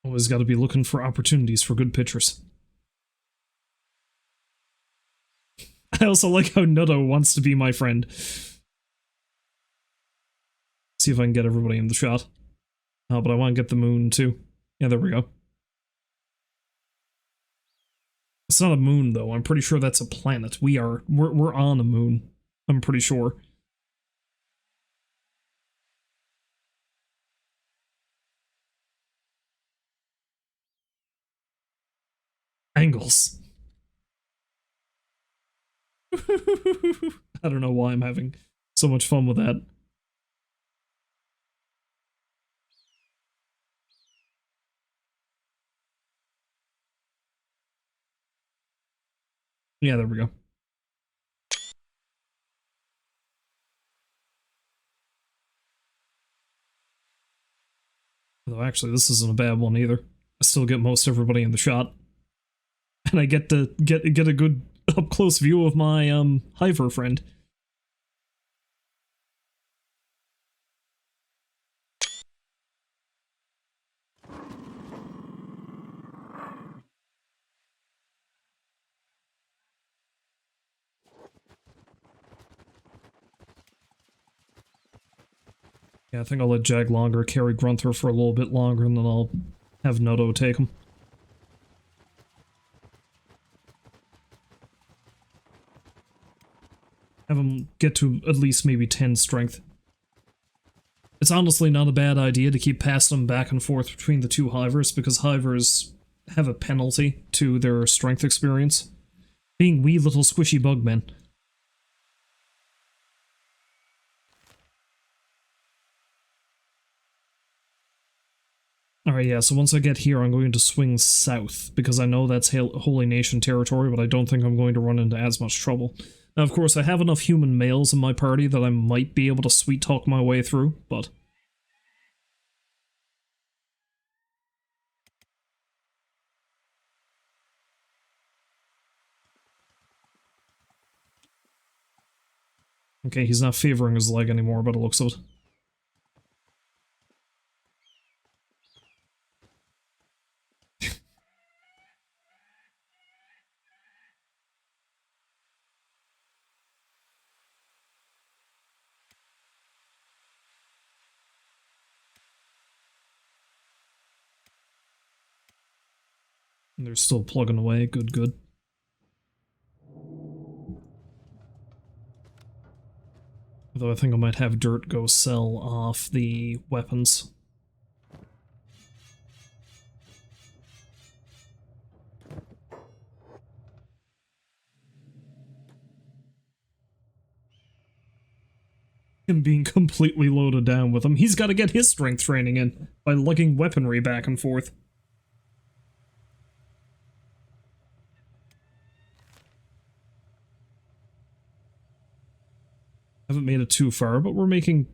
Always gotta be looking for opportunities for good pictures. I also like how Nutto wants to be my friend. See if I can get everybody in the shot. Oh, but I want to get the moon too. Yeah, there we go. It's not a moon though, I'm pretty sure that's a planet. We're on a moon. I'm pretty sure. Angles. I don't know why I'm having So much fun with that. Yeah, there we go. Although actually, this isn't a bad one either. I still get most everybody in the shot. And I get to get a good up-close view of my, Hiver friend. Yeah, I think I'll let Jag Longer carry Grunther for a little bit longer, and then I'll have Nutto take him. Have him get to at least maybe 10 strength. It's honestly not a bad idea to keep passing them back and forth between the two Hivers, because Hivers have a penalty to their strength experience. Being wee little squishy bugmen. Alright, yeah, so once I get here, I'm going to swing south, because I know that's Holy Nation territory, but I don't think I'm going to run into as much trouble. Now, of course, I have enough human males in my party that I might be able to sweet-talk my way through, but... Okay, he's not favoring his leg anymore, by the looks of it. And they're still plugging away, good, good. Although I think I might have Dirt go sell off the weapons. Him being completely loaded down with him. He's got to get his strength training in by lugging weaponry back and forth. Haven't made it too far, but we're making...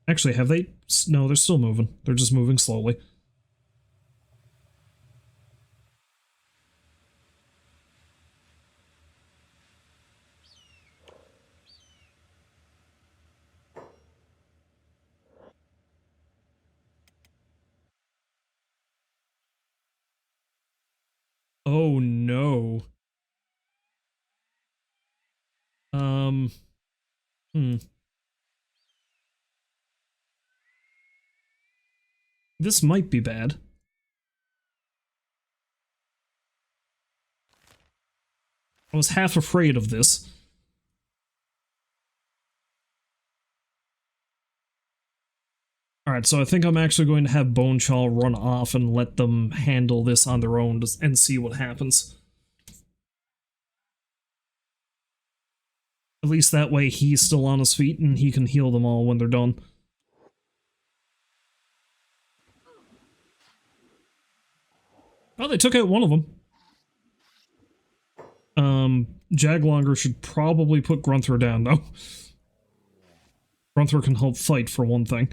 Actually, have they? No, they're still moving. They're just moving slowly. Oh no. Hmm. This might be bad. I was half afraid of this. Alright, so I think I'm actually going to have BoneShaw run off and let them handle this on their own and see what happens. At least that way he's still on his feet and he can heal them all when they're done. Oh, they took out one of them. Jaglonger should probably put Grunther down, though. Grunther can help fight, for one thing.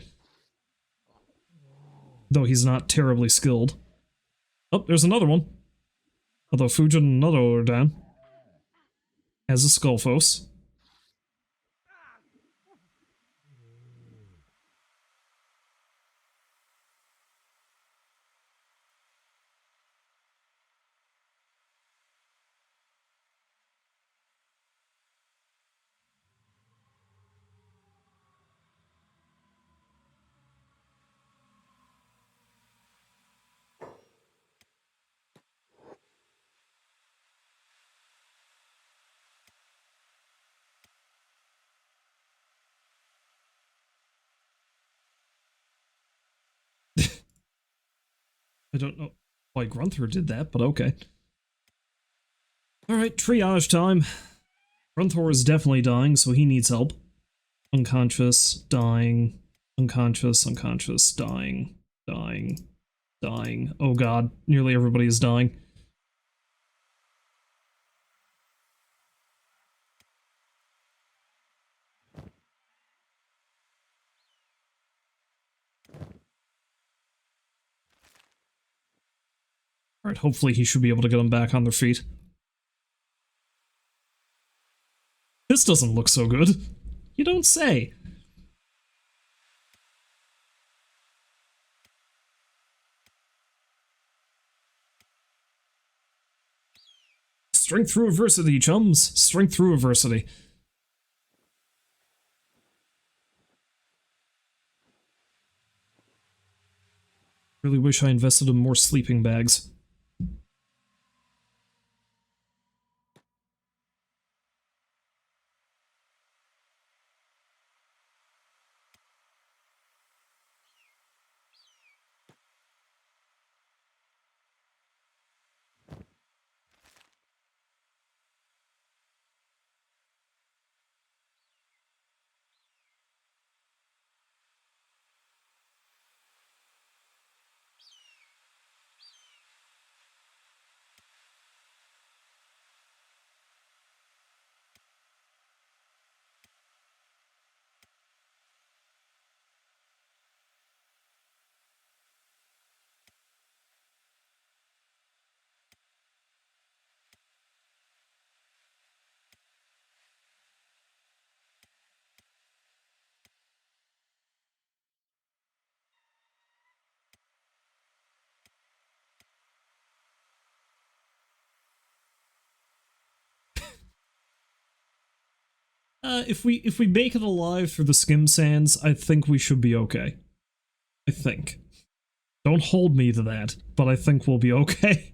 Though he's not terribly skilled. Oh, there's another one. Although Fujin and Nutto are down. As a Skullfos. I don't know why Grunther did that, but okay. Alright, triage time. Grunther is definitely dying, so he needs help. Unconscious, dying, unconscious, unconscious, dying, dying, dying. Oh god, nearly everybody is dying. Alright, hopefully he should be able to get them back on their feet. This doesn't look so good. You don't say. Strength through adversity, chums. Strength through adversity. Really wish I invested in more sleeping bags. If we make it alive through the skim sands, I think we should be okay. I think. Don't hold me to that, but I think we'll be okay.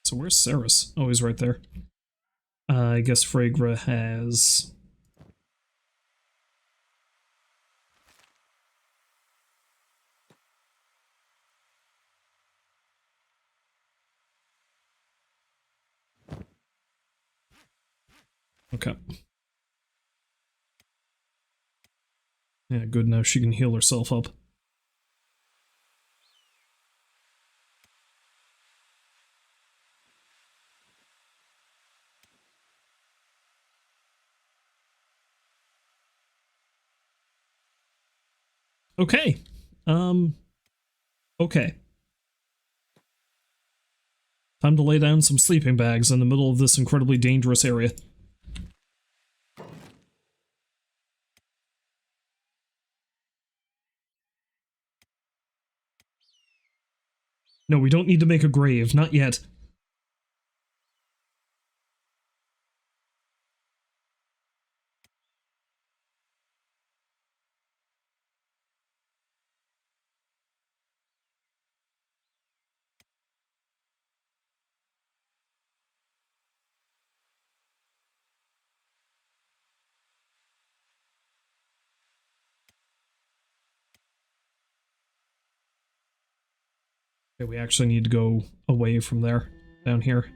So where's Ceres? Oh, he's right there. I guess Fragra has... Okay. Yeah, good, now she can heal herself up. Okay. Okay. Time to lay down some sleeping bags in the middle of this incredibly dangerous area. No, we don't need to make a grave, not yet. Okay, we actually need to go away from there, down here.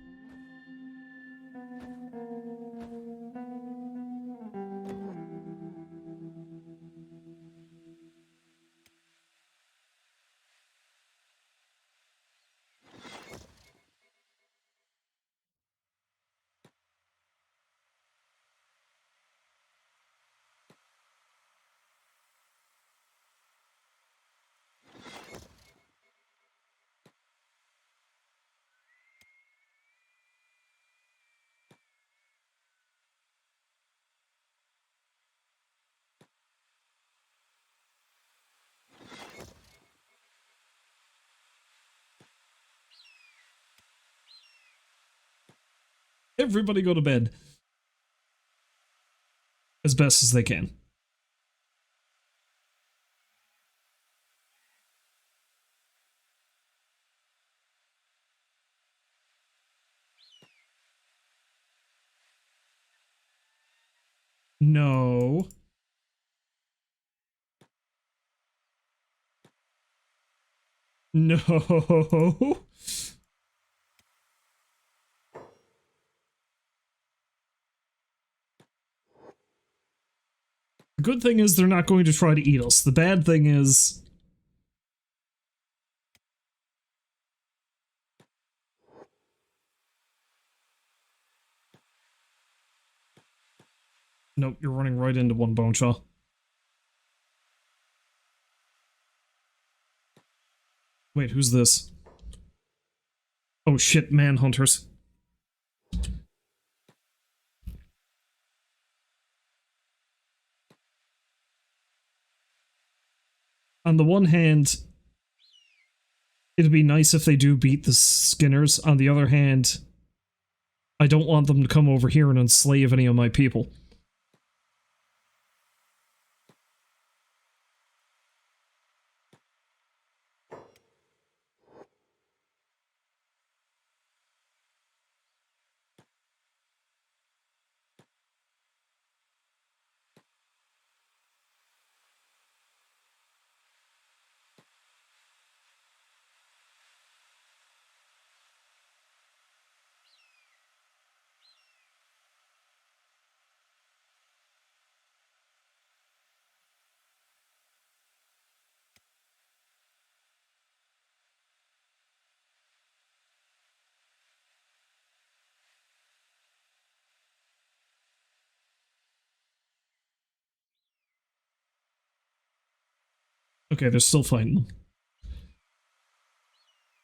Everybody go to bed. As best as they can. No. No. The good thing is they're not going to try to eat us. The bad thing is... Nope, you're running right into one, BoneShaw. Wait, who's this? Oh shit, manhunters. On the one hand, it'd be nice if they do beat the Skinners. On the other hand, I don't want them to come over here and enslave any of my people. Okay, they're still fighting them.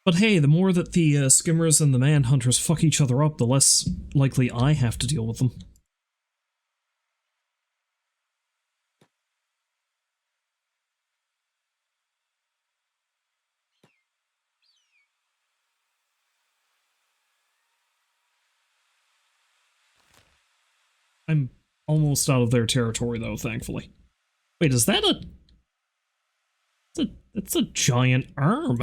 But hey, the more that the Skimmers and the Manhunters fuck each other up, the less likely I have to deal with them. I'm almost out of their territory, though, thankfully. Wait, is that a... It's a giant arm.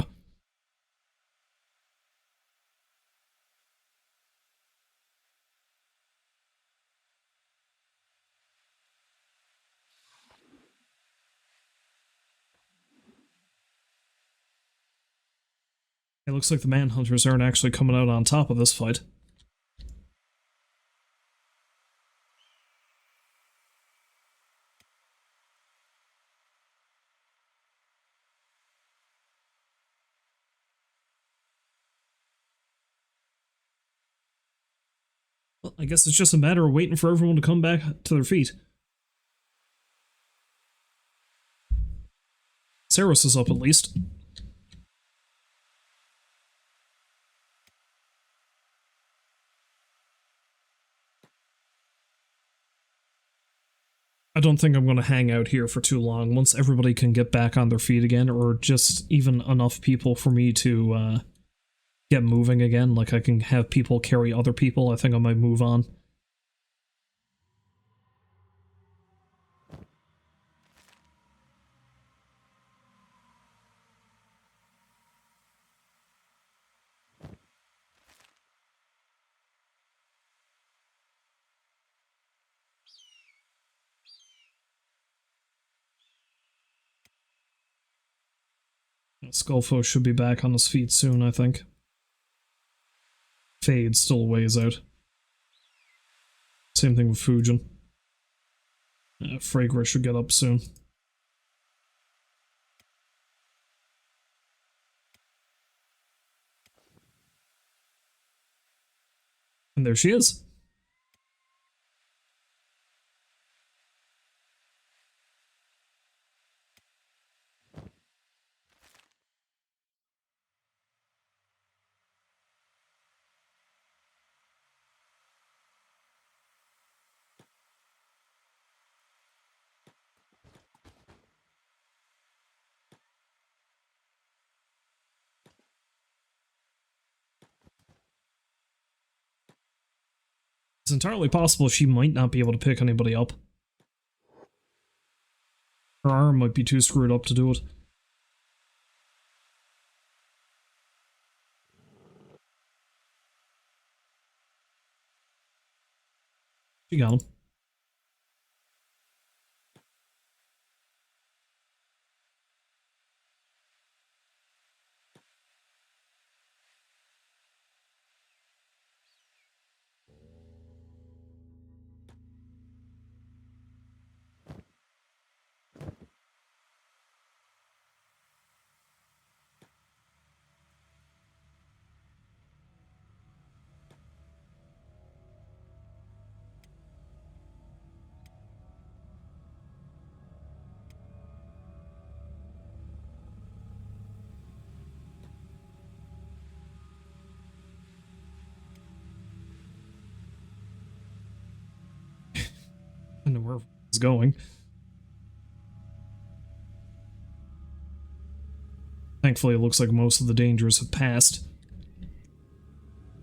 It looks like the Manhunters aren't actually coming out on top of this fight. Well, I guess it's just a matter of waiting for everyone to come back to their feet. Saros is up at least. I don't think I'm going to hang out here for too long. Once everybody can get back on their feet again, or just even enough people for me to get moving again, like I can have people carry other people, I think I might move on. Skullfo should be back on his feet soon, I think. Fade's still a ways out. Same thing with Fujin. Fragra should get up soon. And there she is. It's entirely possible she might not be able to pick anybody up. Her arm might be too screwed up to do it. She got him. know where he's going. Thankfully, it looks like most of the dangers have passed.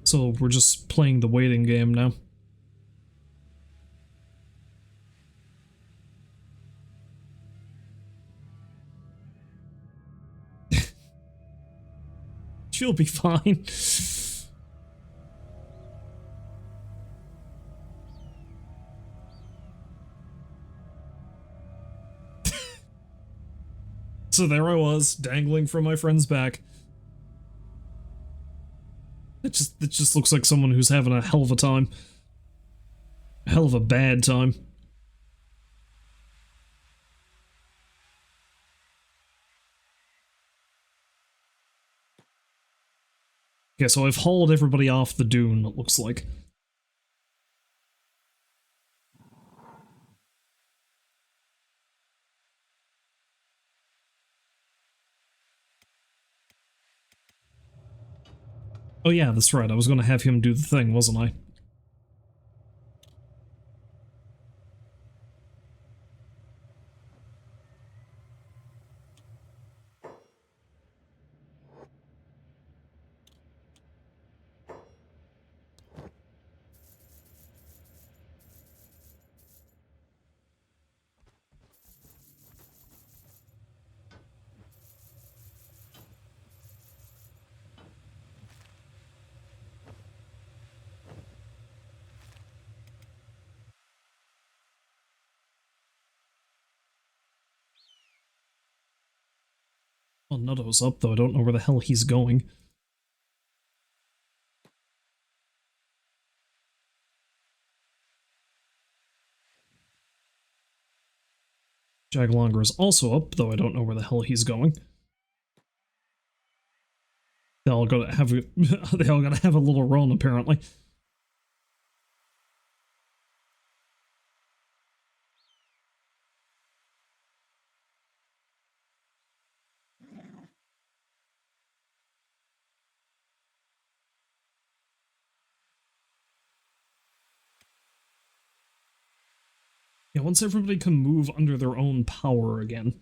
So we're just playing the waiting game now. She'll be fine. So there I was, dangling from my friend's back. It just looks like someone who's having a hell of a time. A hell of a bad time. Okay, so I've hauled everybody off the dune, it looks like. Oh yeah, that's right, I was gonna have him do the thing, wasn't I? Well, Nutto's up, though I don't know where the hell he's going. Jaglonger is also up, though I don't know where the hell he's going. They all gotta have a, they all gotta have a little run, apparently. Yeah, once everybody can move under their own power again.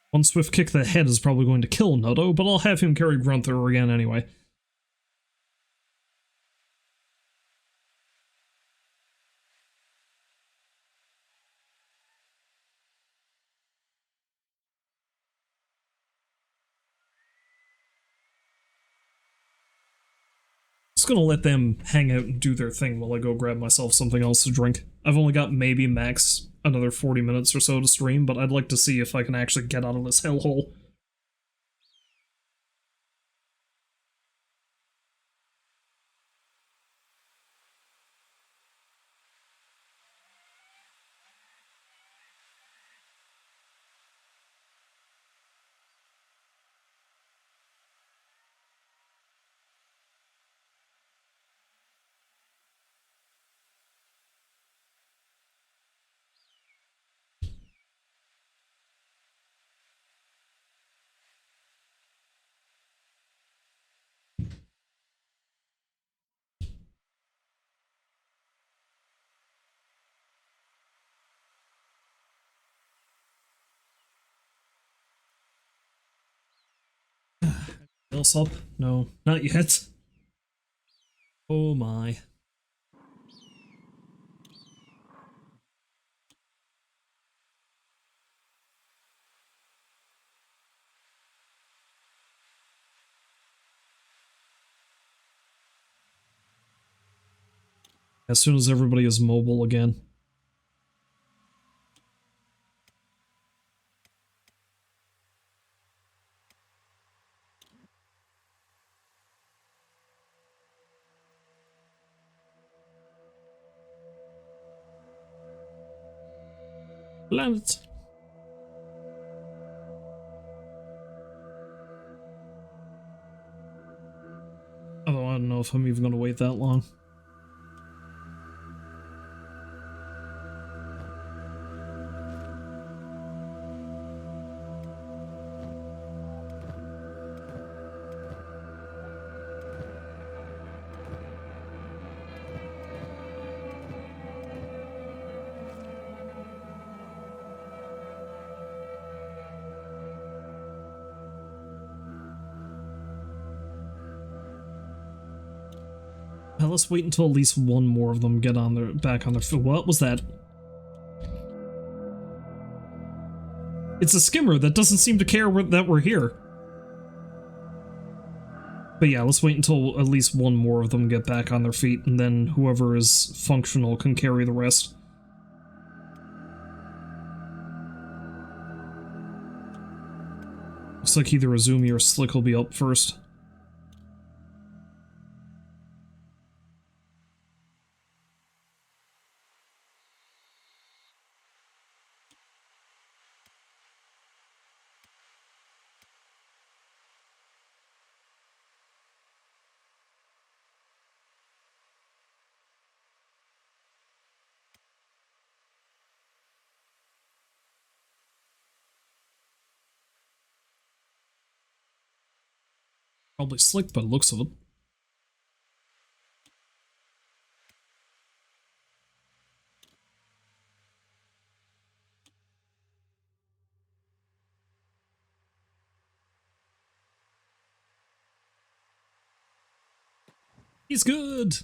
One swift kick to the head is probably going to kill Nutto, but I'll have him carry Grunther again anyway. Just gonna let them hang out and do their thing while I go grab myself something else to drink. I've only got maybe max another 40 minutes or so to stream, but I'd like to see if I can actually get out of this hellhole. Else up? No, not yet. Oh my. As soon as everybody is mobile again. Planet. Although I don't know if I'm even going to wait that long. let's wait until at least one more of them get on their back on their feet. What was that? It's a skimmer that doesn't seem to care that we're here. But yeah, let's wait until at least one more of them get back on their feet, and then whoever is functional can carry the rest. Looks like either Azumi or Slick will be up first. Probably Slick by the looks of it. He's good!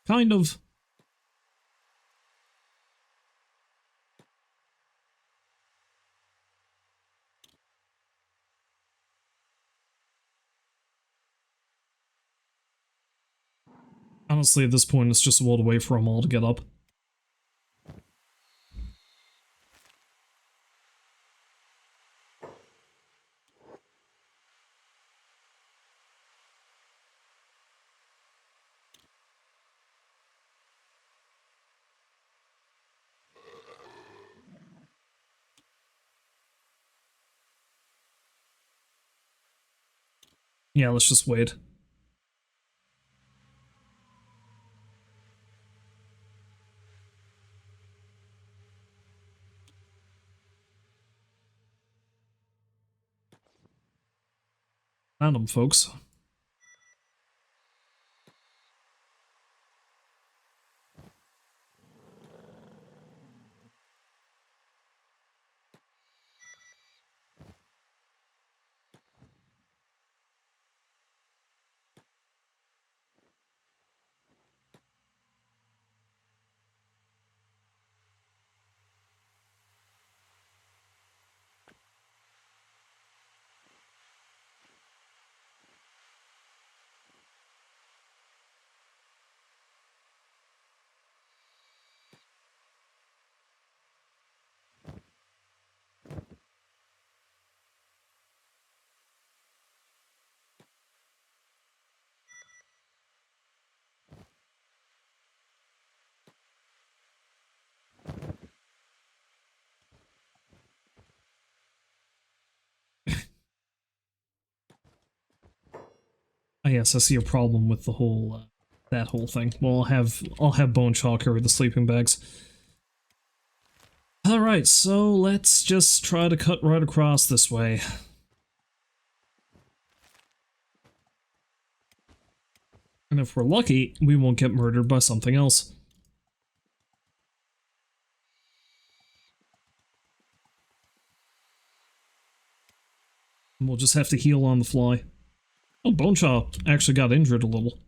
Kind of. Honestly, at this point, it's just a little wait for them all to get up. Yeah, let's just wait. Found him, folks. Oh, yes, I see a problem with the whole, that whole thing. Well, I'll have BoneShaw carry the sleeping bags. Alright, so let's just try to cut right across this way. And if we're lucky, we won't get murdered by something else. And we'll just have to heal on the fly. Oh, BoneShaw actually got injured a little.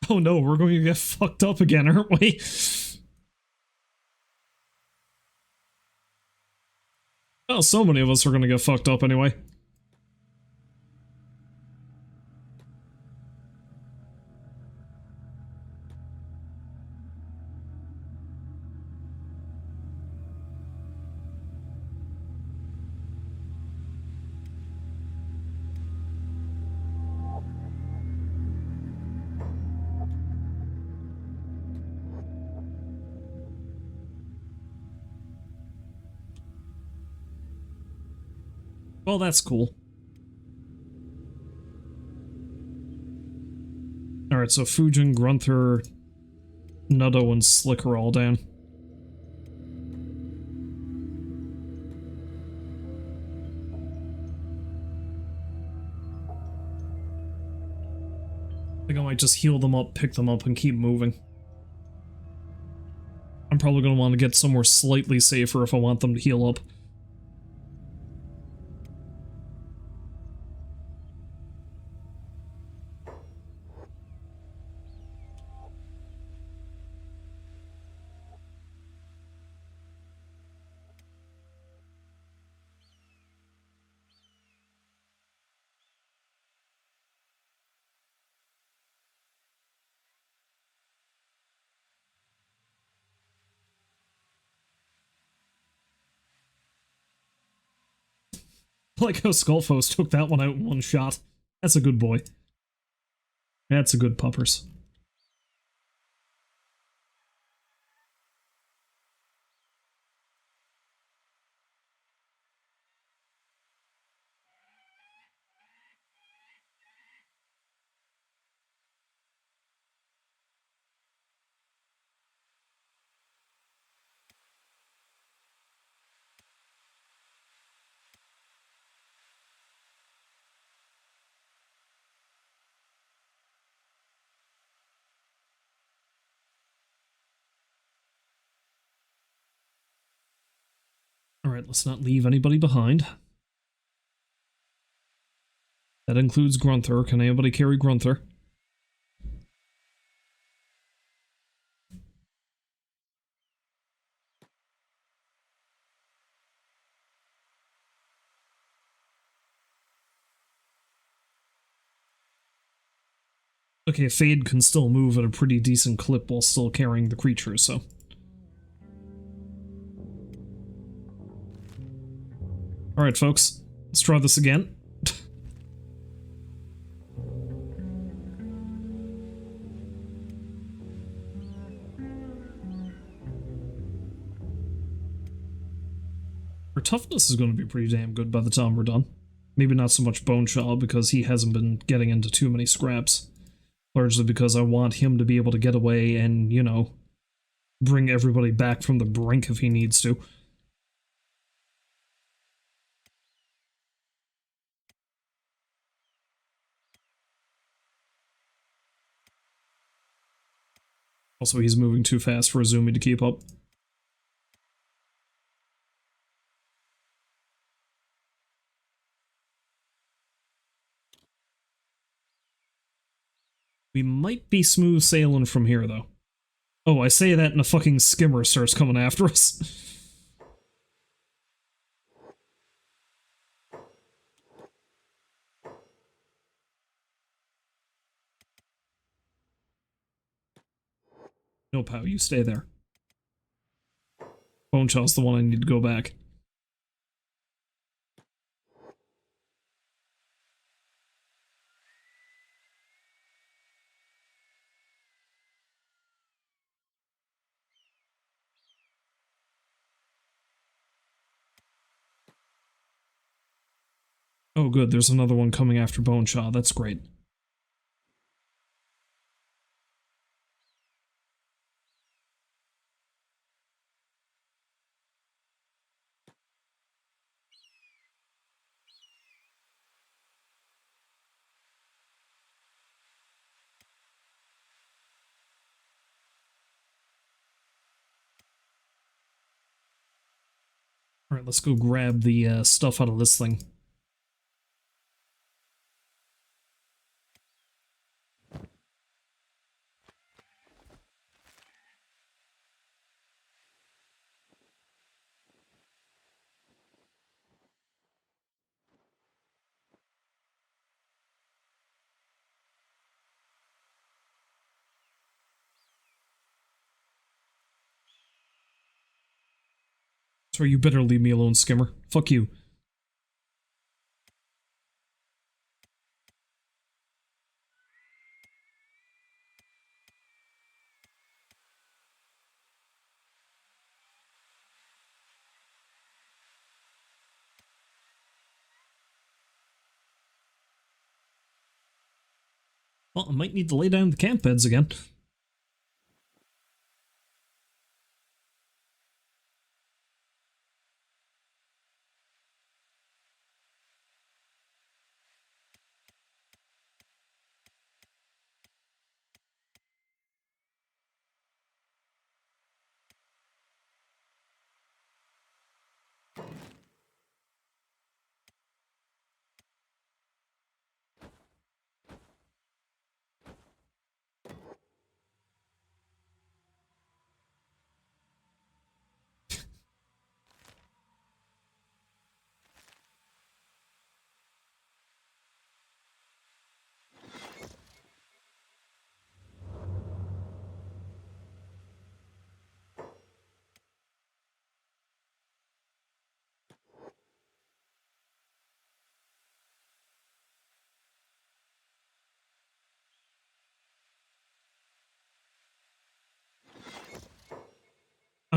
Oh no, we're going to get fucked up again, aren't we? Oh, so many of us are going to get fucked up anyway. Well, that's cool. Alright, so Fujin, Grunther, Nutto, and Slick are all down. I think I might just heal them up, pick them up, and keep moving. I'm probably going to want to get somewhere slightly safer if I want them to heal up. I like how Skullfoes took that one out in one shot. That's a good boy. That's a good puppers. Alright, let's not leave anybody behind. That includes Grunther. Can anybody carry Grunther? Okay, Fade can still move at a pretty decent clip while still carrying the creature, so... Alright, folks. Let's try this again. Her toughness is going to be pretty damn good by the time we're done. Maybe not so much BoneShaw, because he hasn't been getting into too many scraps. Largely because I want him to be able to get away and, you know, bring everybody back from the brink if he needs to. Also, he's moving too fast for Azumi to keep up. We might be smooth sailing from here, though. Oh, I say that and a fucking skimmer starts coming after us. No, pal, you stay there. BoneShaw's the one I need to go back. Oh good, there's another one coming after BoneShaw, that's great. Alright, let's go grab the stuff out of this thing. Sorry, you better leave me alone, Skimmer. Fuck you. Well, I might need to lay down the camp beds again.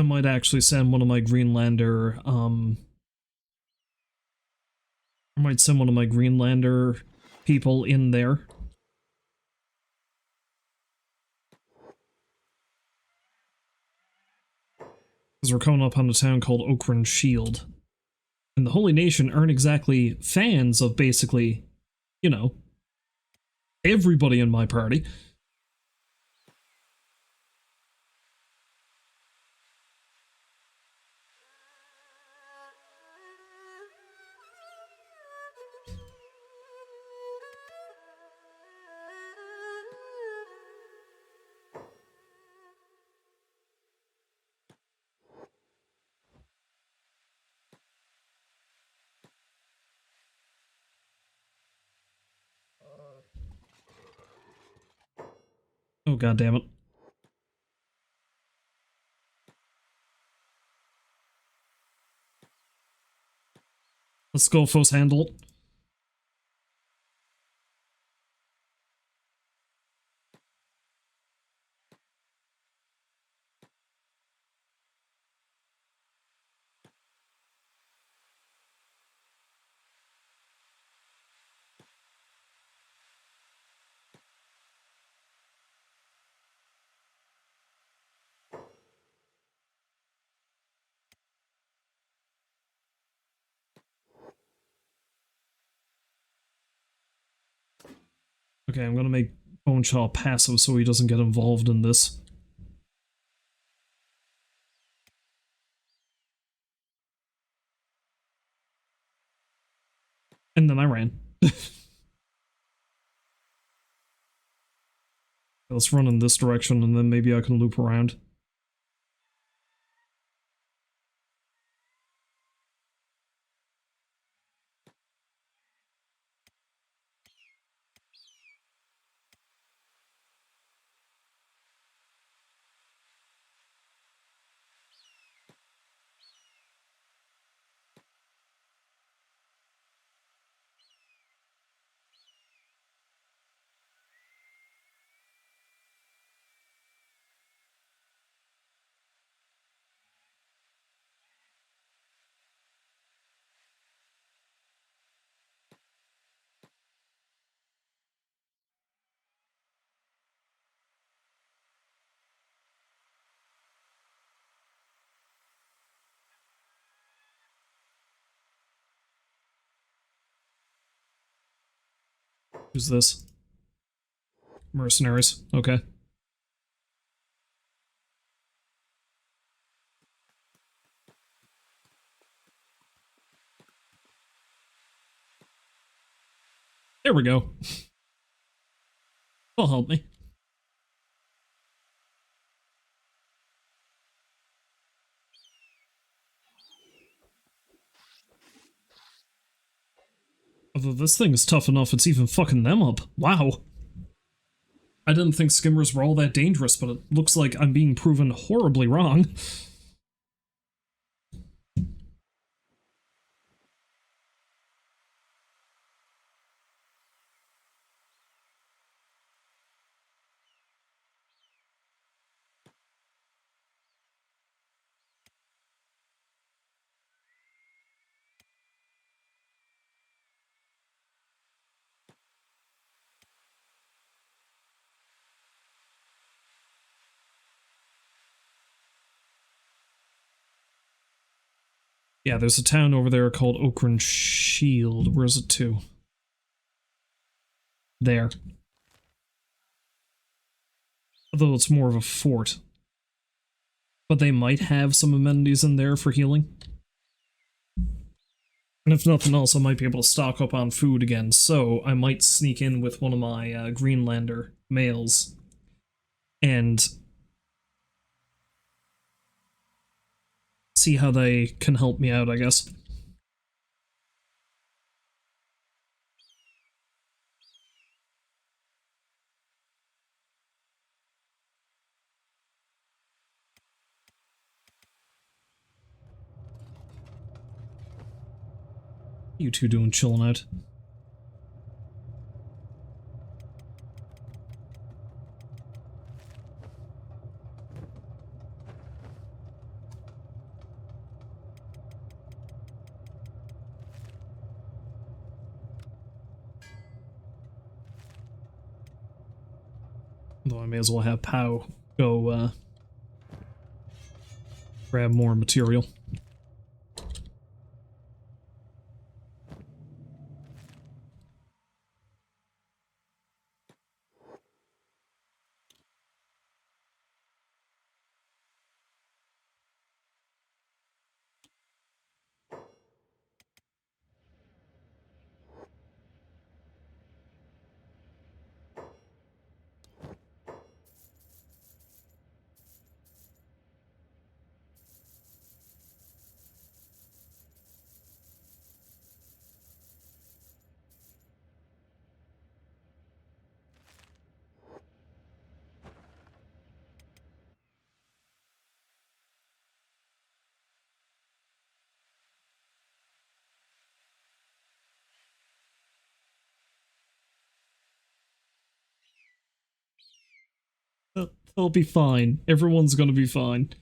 I might actually send one of my Greenlander, I might send one of my Greenlander people in there. Because we're coming up on a town called Okran Shield. And the Holy Nation aren't exactly fans of basically, you know, everybody in my party. Oh, god damn it. Let's go, Foes handle. Okay, I'm gonna make BoneShaw passive so he doesn't get involved in this. And then I ran. Let's run in this direction and then maybe I can loop around. Who's this? Mercenaries. Okay. There we go. They'll help me. Although this thing is tough enough, it's even fucking them up. Wow. I didn't think skimmers were all that dangerous, but it looks like I'm being proven horribly wrong. Yeah, there's a town over there called Okran Shield. Where's it to? There. Although it's more of a fort. But they might have some amenities in there for healing. And if nothing else, I might be able to stock up on food again, so I might sneak in with one of my Greenlander males and see how they can help me out, I guess. You two doing chilling out? Although I may as well have Pow go grab more material. They'll be fine. Everyone's gonna be fine.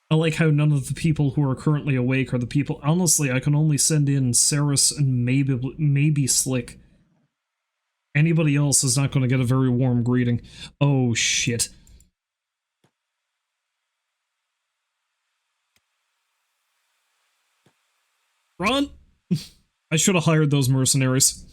I like how none of the people who are currently awake are the people. Honestly, I can only send in Saris and maybe Slick. Anybody else is not going to get a very warm greeting. Oh shit. Run! I should have hired those mercenaries.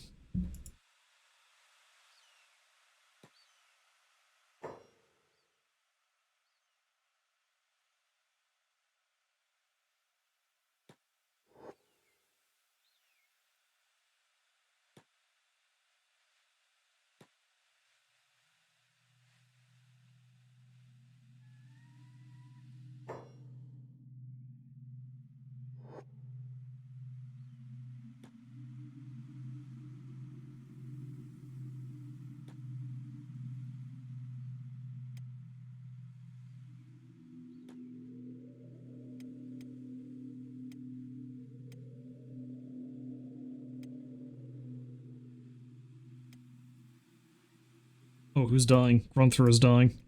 Oh, who's dying? Grunther is dying.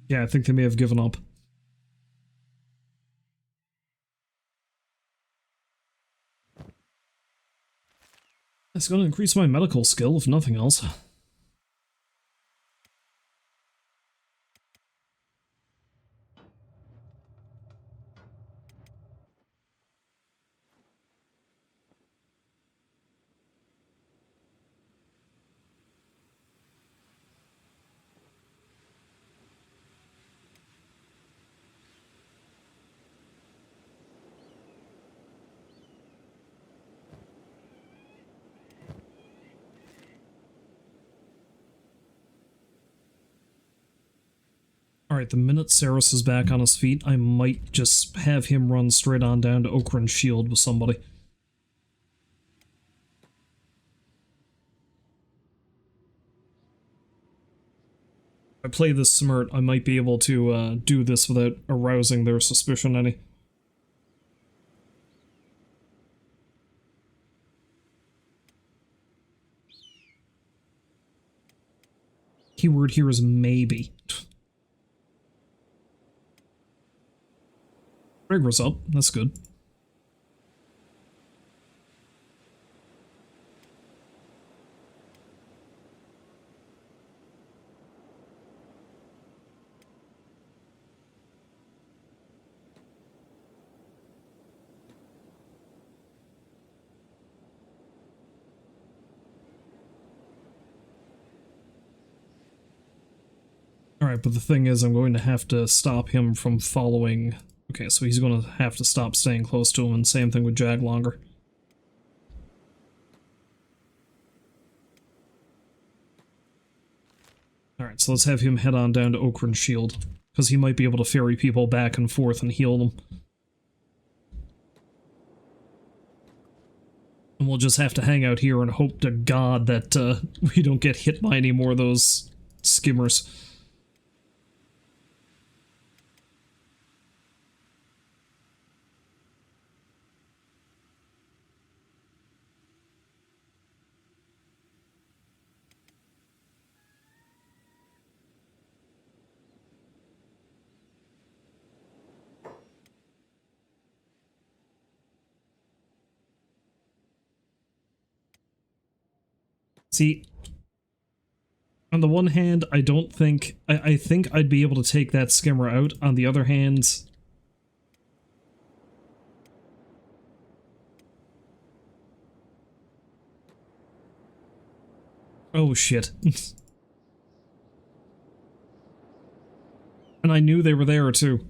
Yeah, I think they may have given up. That's going to increase my medical skill, if nothing else. Alright, the minute Saris is back on his feet, I might just have him run straight on down to Okran's shield with somebody. If I play this smart, I might be able to do this without arousing their suspicion any. Keyword here is maybe. Rigor's up, that's good. Alright, but the thing is, I'm going to have to stop him from following... Okay, so he's going to have to stop staying close to him, and same thing with Jaglonger. Alright, so let's have him head on down to Okran's shield, because he might be able to ferry people back and forth and heal them. And we'll just have to hang out here and hope to God that we don't get hit by any more of those skimmers. See, on the one hand, I don't think... I think I'd be able to take that skimmer out. On the other hand... Oh, shit. And I knew they were there, too.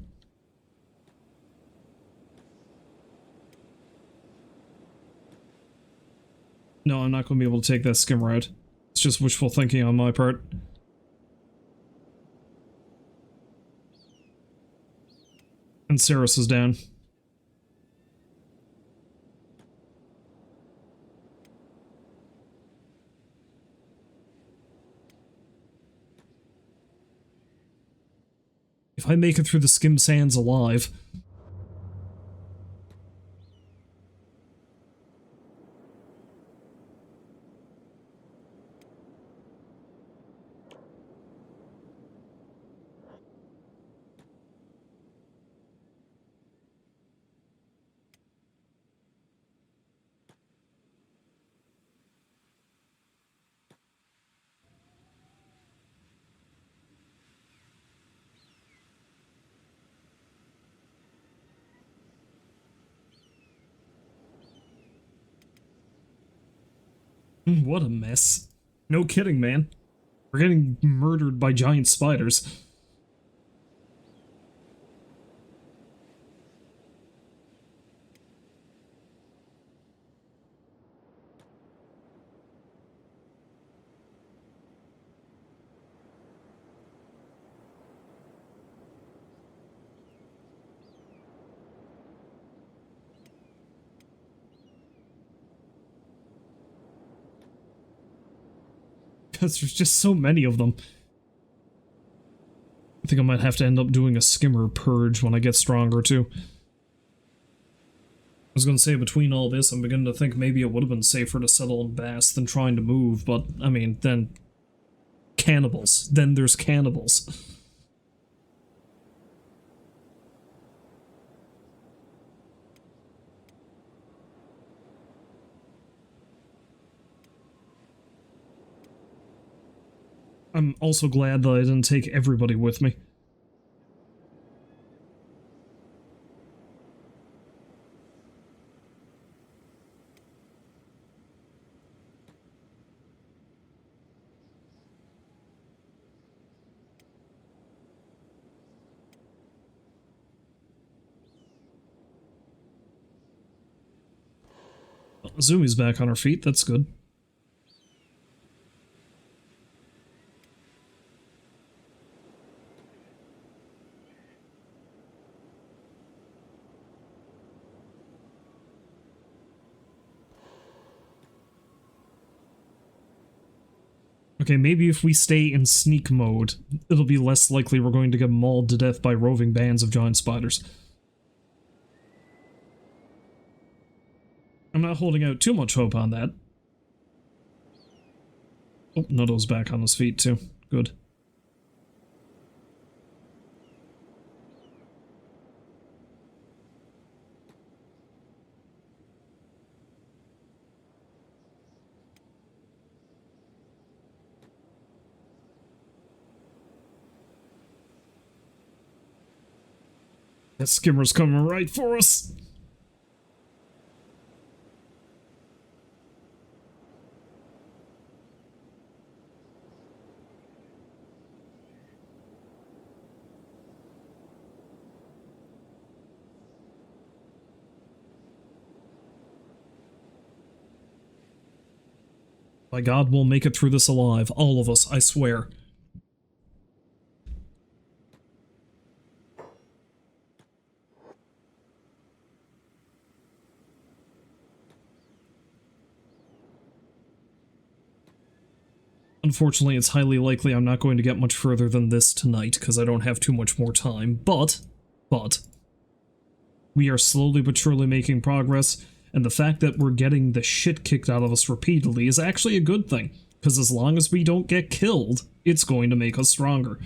No, I'm not going to be able to take that skimmer out. It's just wishful thinking on my part. And Saris is down. If I make it through the skim sands alive... What a mess. No kidding, man. We're getting murdered by giant spiders. Because there's just so many of them. I think I might have to end up doing a skimmer purge when I get stronger, too. I was going to say, between all this, I'm beginning to think maybe it would have been safer to settle in Bass than trying to move, but, I mean, then... Cannibals. Then there's cannibals. I'm also glad that I didn't take everybody with me. Zumi's back on her feet, that's good. Okay, maybe if we stay in sneak mode, it'll be less likely we're going to get mauled to death by roving bands of giant spiders. I'm not holding out too much hope on that. Oh, Nutto's back on his feet too. Good. That skimmer's coming right for us! By God, we'll make it through this alive. All of us, I swear. Unfortunately, it's highly likely I'm not going to get much further than this tonight, because I don't have too much more time, but, we are slowly but surely making progress, and the fact that we're getting the shit kicked out of us repeatedly is actually a good thing, because as long as we don't get killed, it's going to make us stronger.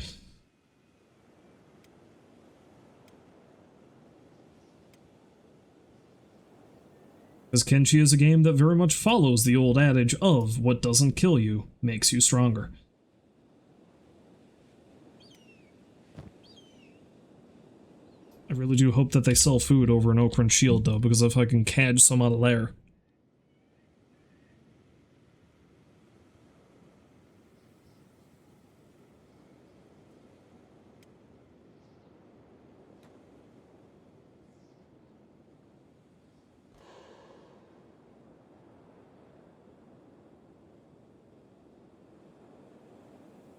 Because Kenshi is a game that very much follows the old adage of what doesn't kill you makes you stronger. I really do hope that they sell food over an Okran Shield, though, because if I can catch some out of there.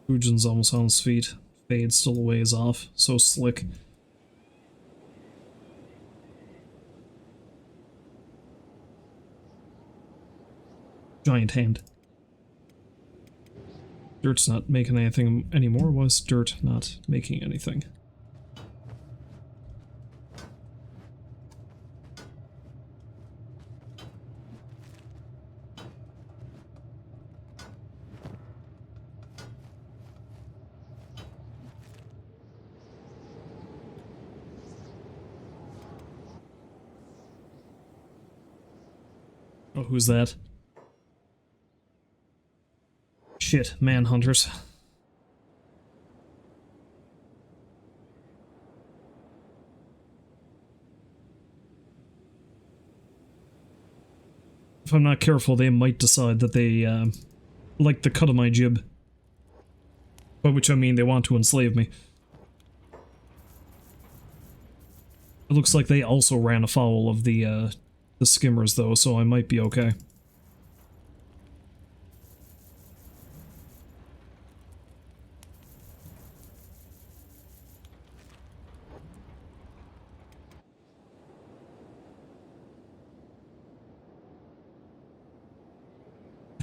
Fujin's almost on his feet. Fade's still a ways off. So slick. Giant hand. Dirt's not making anything anymore. Was Dirt not making anything? Oh, who's that? Shit, manhunters. If I'm not careful, they might decide that they, like the cut of my jib. By which I mean they want to enslave me. It looks like they also ran afoul of the skimmers, though, so I might be okay.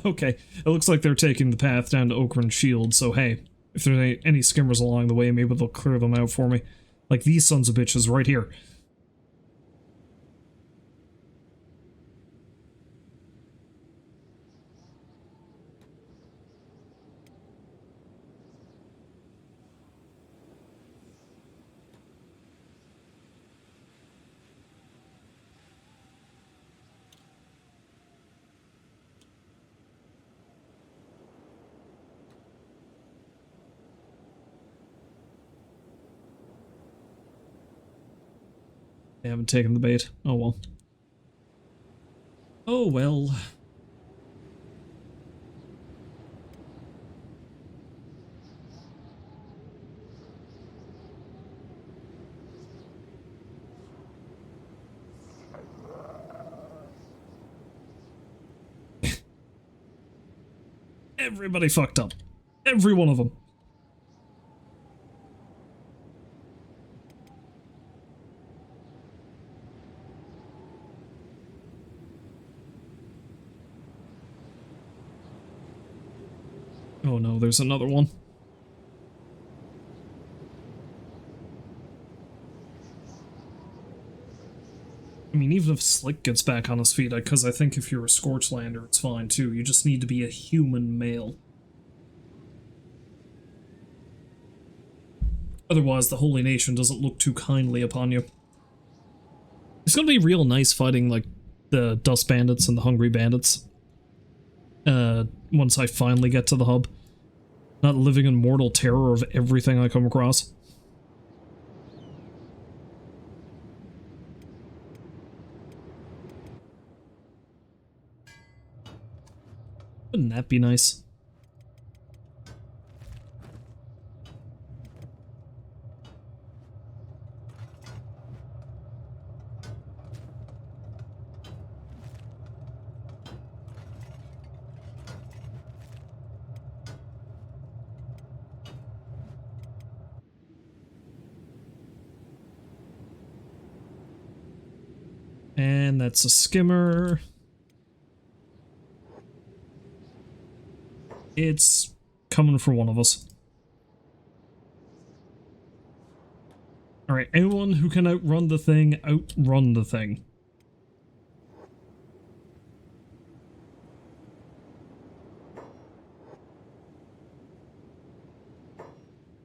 Okay, it looks like they're taking the path down to Okran Shield, so hey, if there's any skimmers along the way, maybe they'll clear them out for me. Like these sons of bitches right here. They haven't taken the bait. Oh well. Oh well. Everybody fucked up. Every one of them. Oh no, there's another one. I mean, even if Slick gets back on his feet, because I think if you're a Scorchlander, it's fine too. You just need to be a human male. Otherwise, the Holy Nation doesn't look too kindly upon you. It's gonna be real nice fighting, like, the Dust Bandits and the Hungry Bandits. Once I finally get to the hub. Not living in mortal terror of everything I come across. Wouldn't that be nice? And that's a skimmer. It's coming for one of us. Alright, anyone who can outrun the thing, outrun the thing.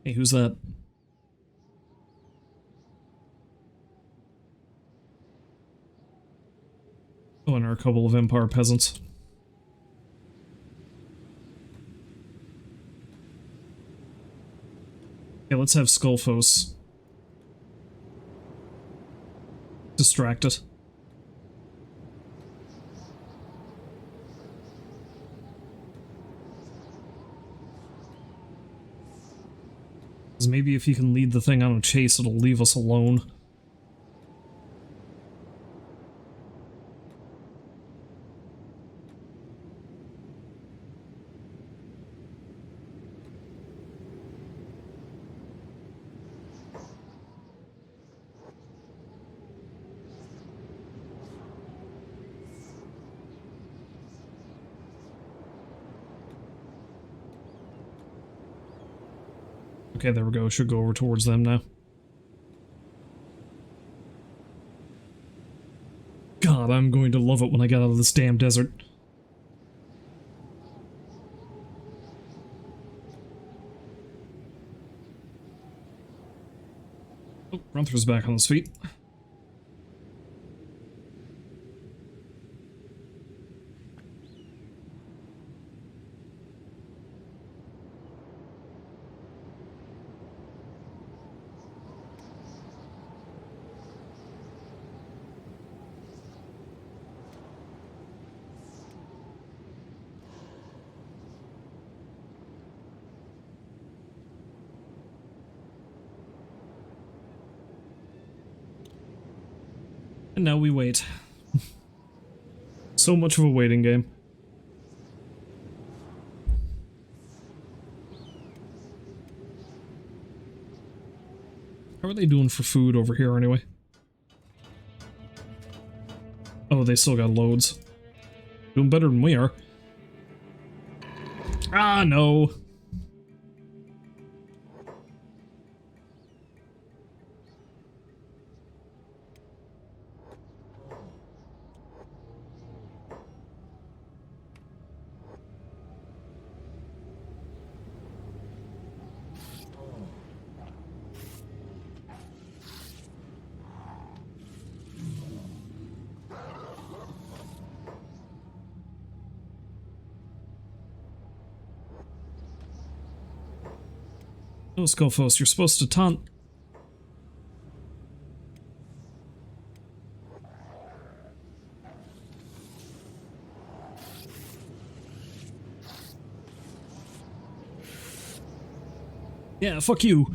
Hey, who's that? Oh, and a couple of Empire peasants. Okay, let's have Skullfos distract it. Because maybe if he can lead the thing on a chase, it'll leave us alone. Okay, there we go. Should go over towards them now. God, I'm going to love it when I get out of this damn desert. Oh, Runther's back on his feet. And now we wait. So much of a waiting game. How are they doing for food over here anyway? Oh, they still got loads. Doing better than we are. Ah, no. No, Skullfos, you're supposed to taunt. Yeah, fuck you.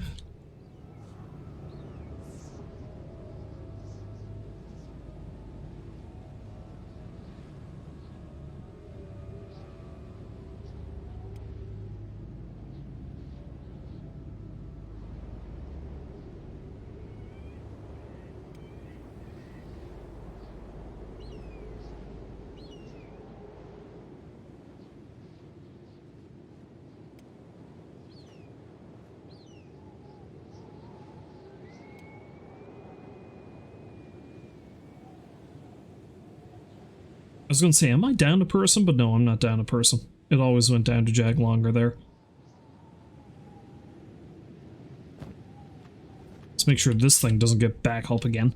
I was gonna say, am I down a person? But no, I'm not down a person. It always went down to Jag longer there. Let's make sure this thing doesn't get back up again.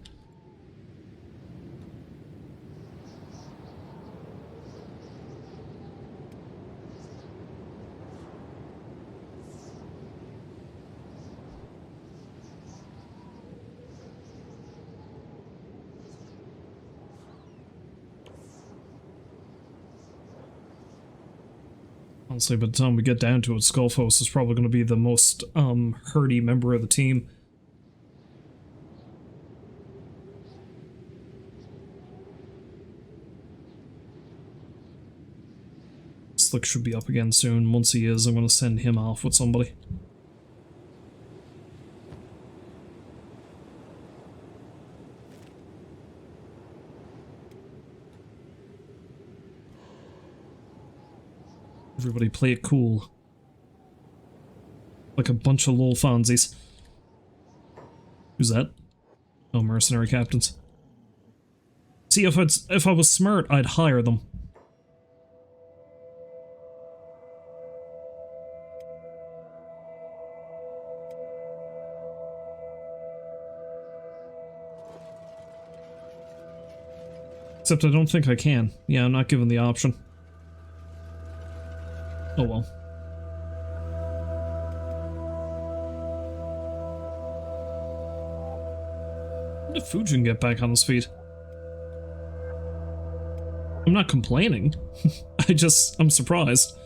Honestly, by the time we get down to it, Skullfos is probably going to be the most, hurty member of the team. Slick should be up again soon. Once he is, I'm going to send him off with somebody. Everybody play it cool. Like a bunch of little Fonzies. Who's that? Oh, mercenary captains. See, if I was smart, I'd hire them. Except I don't think I can. Yeah, I'm not given the option. Oh well. When did Fujin get back on his feet? I'm not complaining. I'm surprised.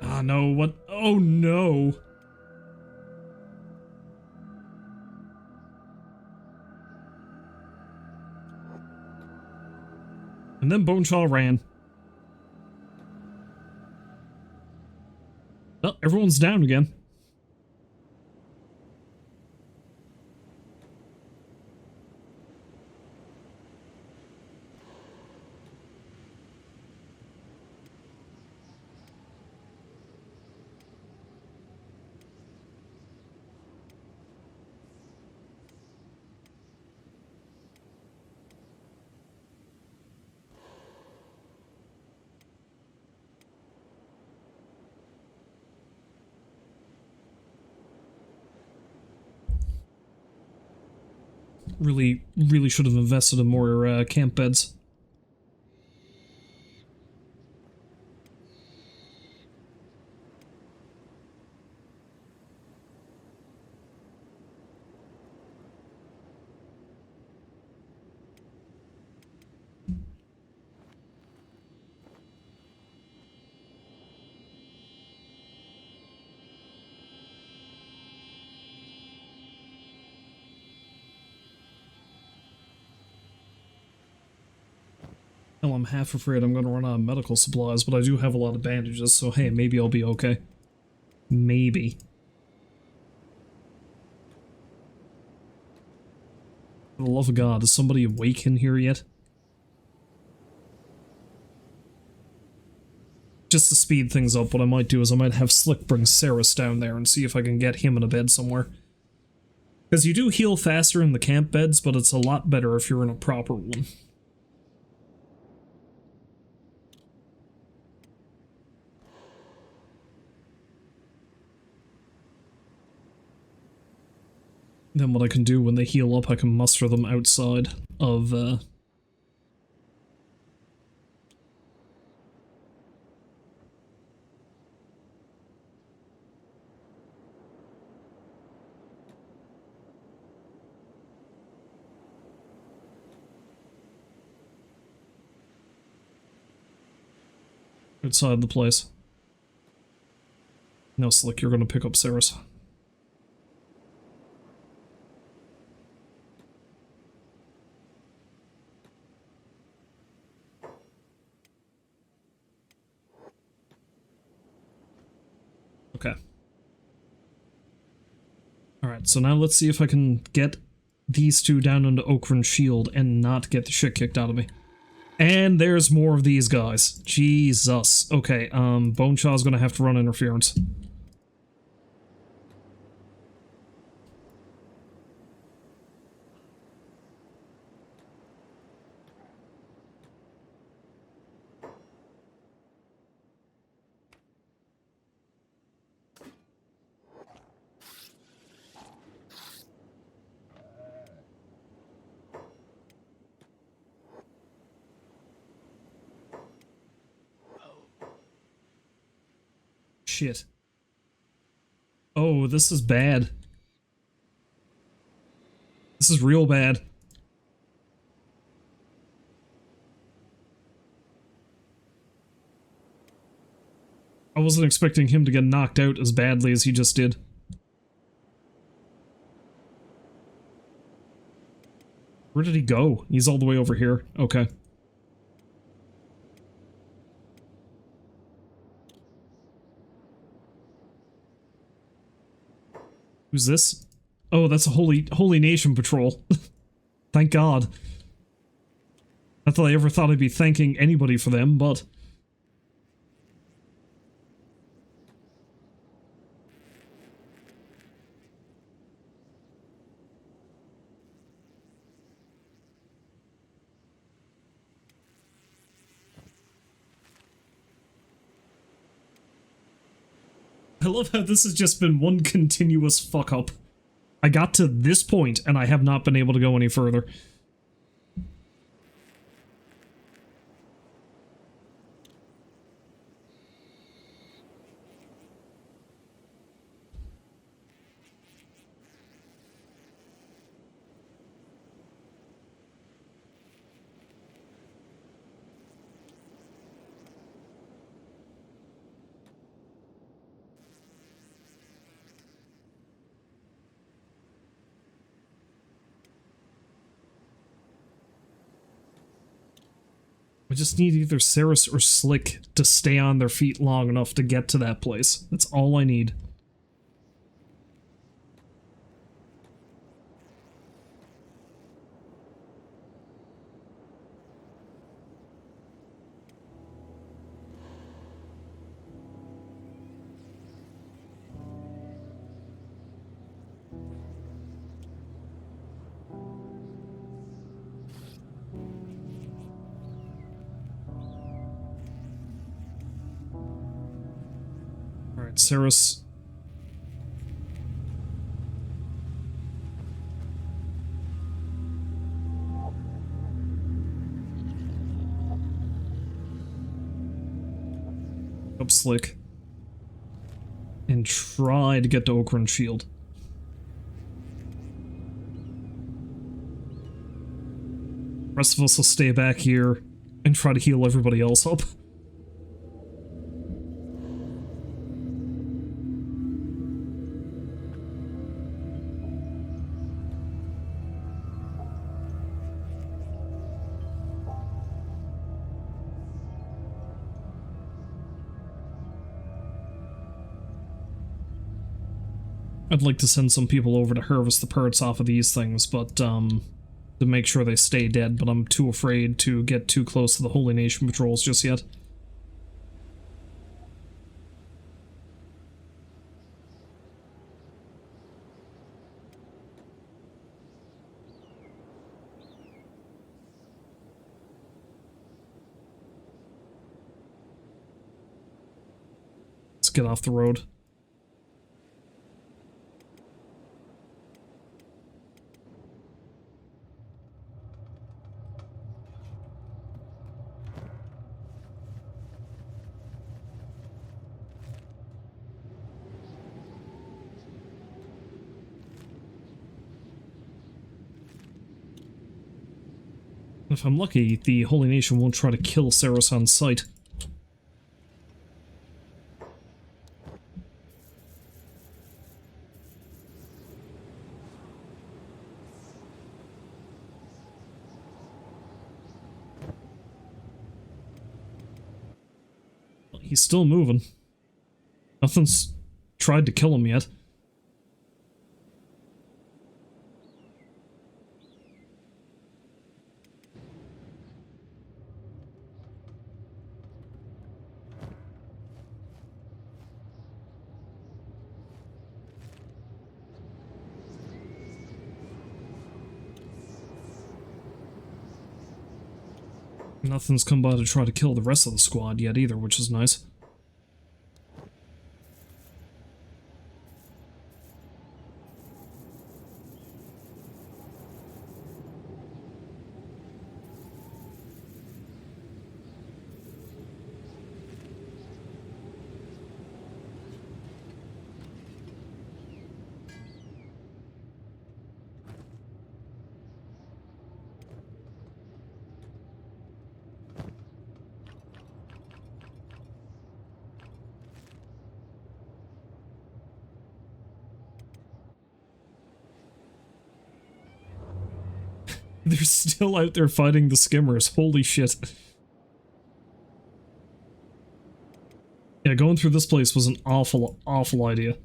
Ah, no, what? Oh, no. And then BoneShaw ran. Well, everyone's down again. Really should have invested in more camp beds. Hell, I'm half afraid I'm gonna run out of medical supplies, but I do have a lot of bandages, so hey, maybe I'll be okay. Maybe. For the love of God, is somebody awake in here yet? Just to speed things up, what I might do is I might have Slick bring Saris down there and see if I can get him in a bed somewhere. Because you do heal faster in the camp beds, but it's a lot better if you're in a proper one. Then what I can do when they heal up, I can muster them outside of, outside the place. No, Slick, you're gonna pick up Saris. Okay. Alright, so now let's see if I can get these two down into Okran's shield and not get the shit kicked out of me. And there's more of these guys. Jesus. Okay, BoneShaw's gonna have to run interference. Shit. Oh, this is bad. This is real bad. I wasn't expecting him to get knocked out as badly as he just did. Where did he go? He's all the way over here. Okay. Who's this? Oh, that's a Holy Nation patrol. Thank God. Not that I ever thought I'd be thanking anybody for them, but... I love how this has just been one continuous fuck up. I got to this point and I have not been able to go any further. I just need either Saris or Slick to stay on their feet long enough to get to that place. That's all I need. Alright, Saris. Up Slick. And try to get to Okran's shield. Rest of us will stay back here and try to heal everybody else up. I'd like to send some people over to harvest the parts off of these things, but, to make sure they stay dead, but I'm too afraid to get too close to the Holy Nation patrols just yet. Let's get off the road. If I'm lucky, the Holy Nation won't try to kill Saris on sight. He's still moving. Nothing's tried to kill him yet. Nothing's come by to try to kill the rest of the squad yet either, which is nice. They're still out there fighting the skimmers. Holy shit. Yeah, going through this place was an awful, awful idea.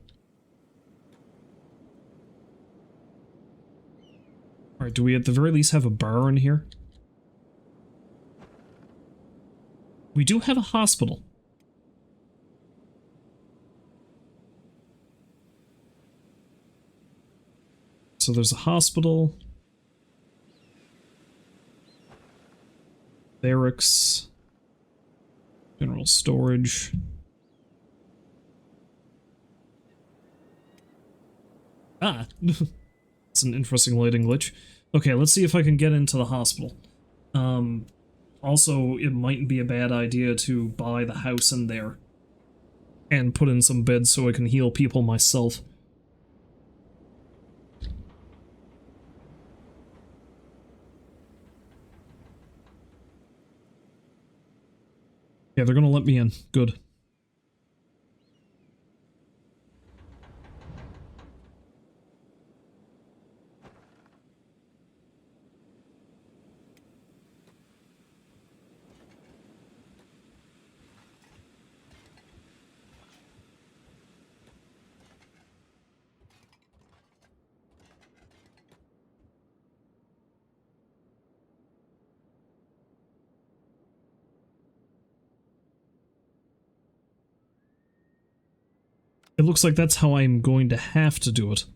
Alright, do we at the very least have a bar in here? We do have a hospital. So there's a hospital. Barracks. General storage. Ah, it's an interesting lighting glitch. Okay, let's see if I can get into the hospital. Also, it might be a bad idea to buy the house in there and put in some beds so I can heal people myself. Yeah, they're gonna let me in. Good. It looks like that's how I'm going to have to do it.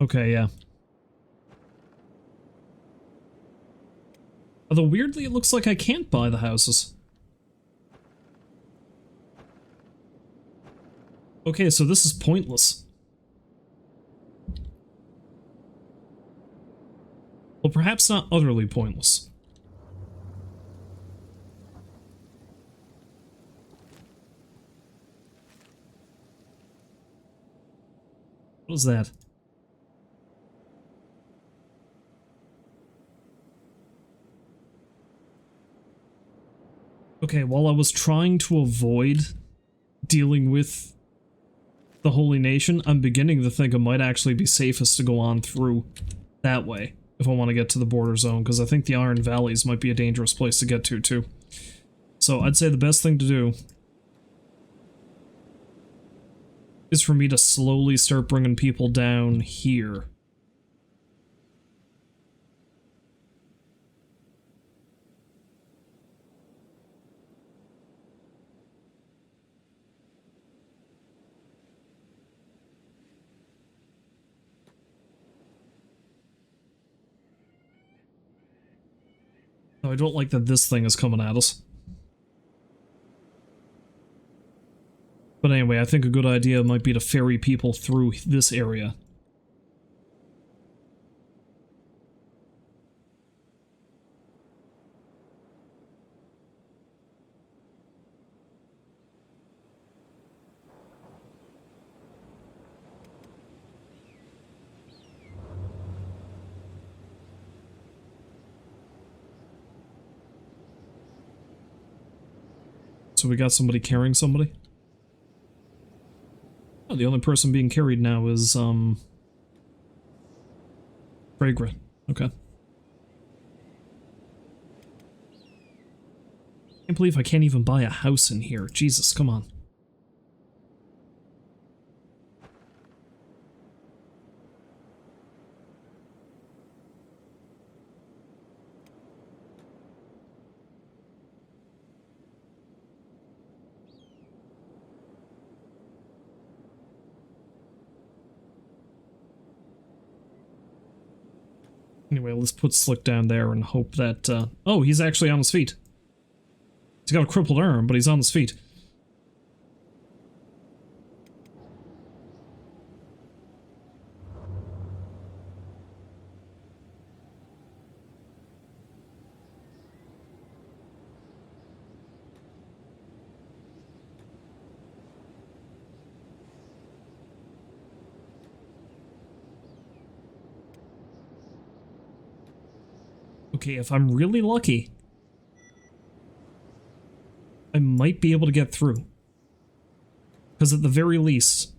Okay, yeah. Although weirdly, it looks like I can't buy the houses. Okay, so this is pointless. Well, perhaps not utterly pointless. What is that? Okay, while I was trying to avoid dealing with the Holy Nation, I'm beginning to think it might actually be safest to go on through that way if I want to get to the border zone, because I think the Iron Valleys might be a dangerous place to get to, too. So I'd say the best thing to do is for me to slowly start bringing people down here. No, I don't like that this thing is coming at us. But anyway, I think a good idea might be to ferry people through this area. So we got somebody carrying somebody? Oh, the only person being carried now is, Fragrant. Okay. Can't believe I can't even buy a house in here. Jesus, come on. Anyway, let's put Slick down there and hope that, oh, he's actually on his feet. He's got a crippled arm, but he's on his feet. Okay, if I'm really lucky, I might be able to get through. Because at the very least...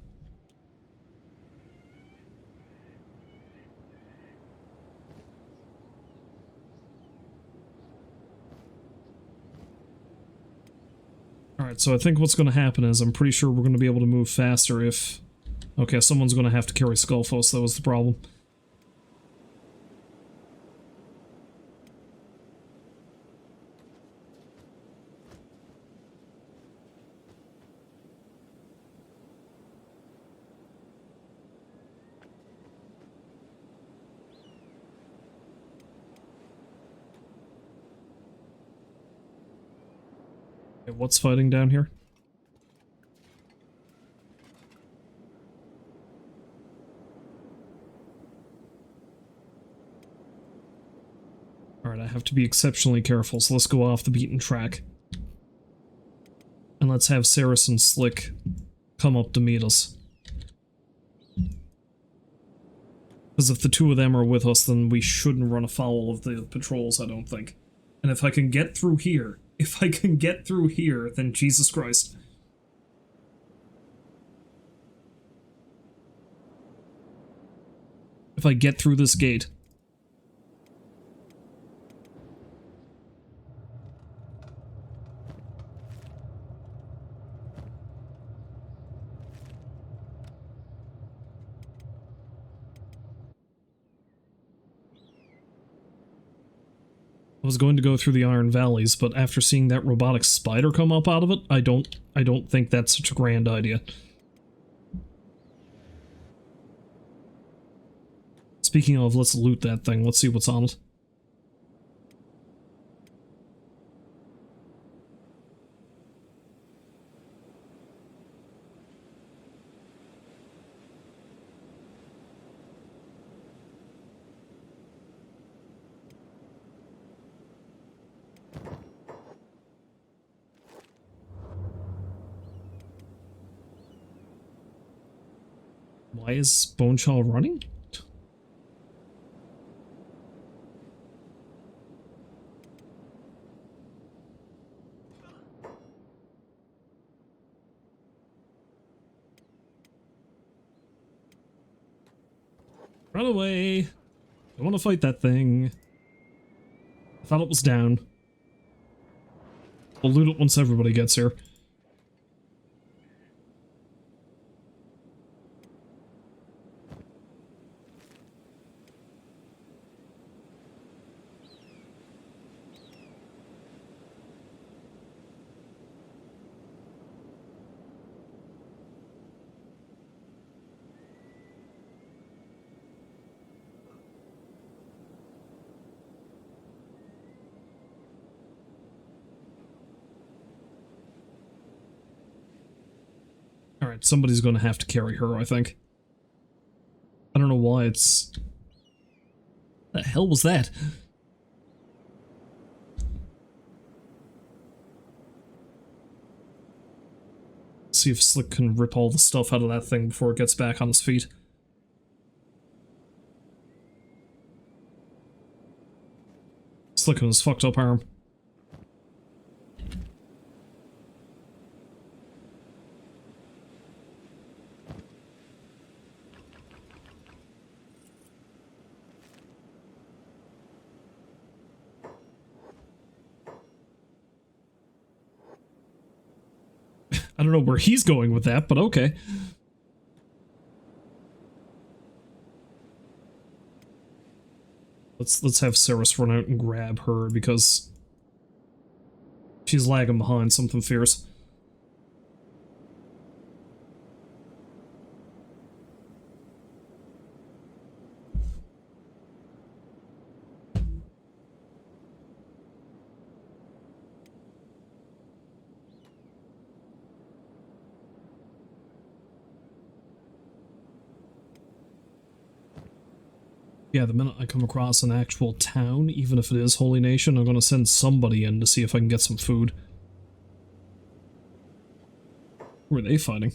Alright, so I think what's going to happen is I'm pretty sure we're going to be able to move faster if... Okay, someone's going to have to carry Skullfos, that was the problem. Okay, what's fighting down here? Alright, I have to be exceptionally careful, so let's go off the beaten track. And let's have Saris and Slick come up to meet us. Because if the two of them are with us, then we shouldn't run afoul of the patrols, I don't think. And if I can get through here, then Jesus Christ. If I get through this gate. I was going to go through the Iron Valleys, but after seeing that robotic spider come up out of it, I don't think that's such a grand idea. Speaking of, let's loot that thing. Let's see what's on it. Why is BoneShaw running? Run away! I want to fight that thing. I thought it was down. We'll loot it once everybody gets here. Alright, somebody's gonna have to carry her, I think. I don't know why it's... The hell was that? See if Slick can rip all the stuff out of that thing before it gets back on its feet. Slick on his fucked up arm. I don't know where he's going with that, but okay. Let's have Saris run out and grab her because she's lagging behind something fierce. Yeah, the minute I come across an actual town, even if it is Holy Nation, I'm gonna send somebody in to see if I can get some food. Who are they fighting?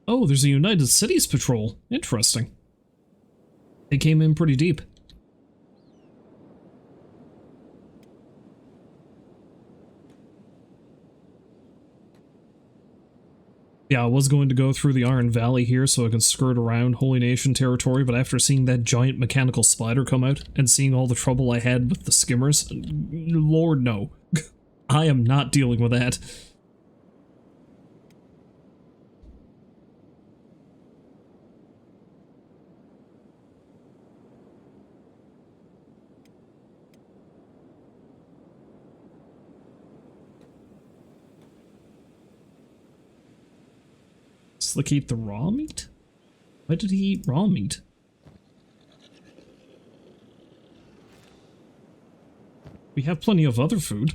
Oh, there's a United Cities patrol. Interesting. They came in pretty deep. Yeah, I was going to go through the Iron Valley here so I can skirt around Holy Nation territory, but after seeing that giant mechanical spider come out and seeing all the trouble I had with the skimmers, Lord no. I am not dealing with that. Slick eat the raw meat? Why did he eat raw meat? We have plenty of other food.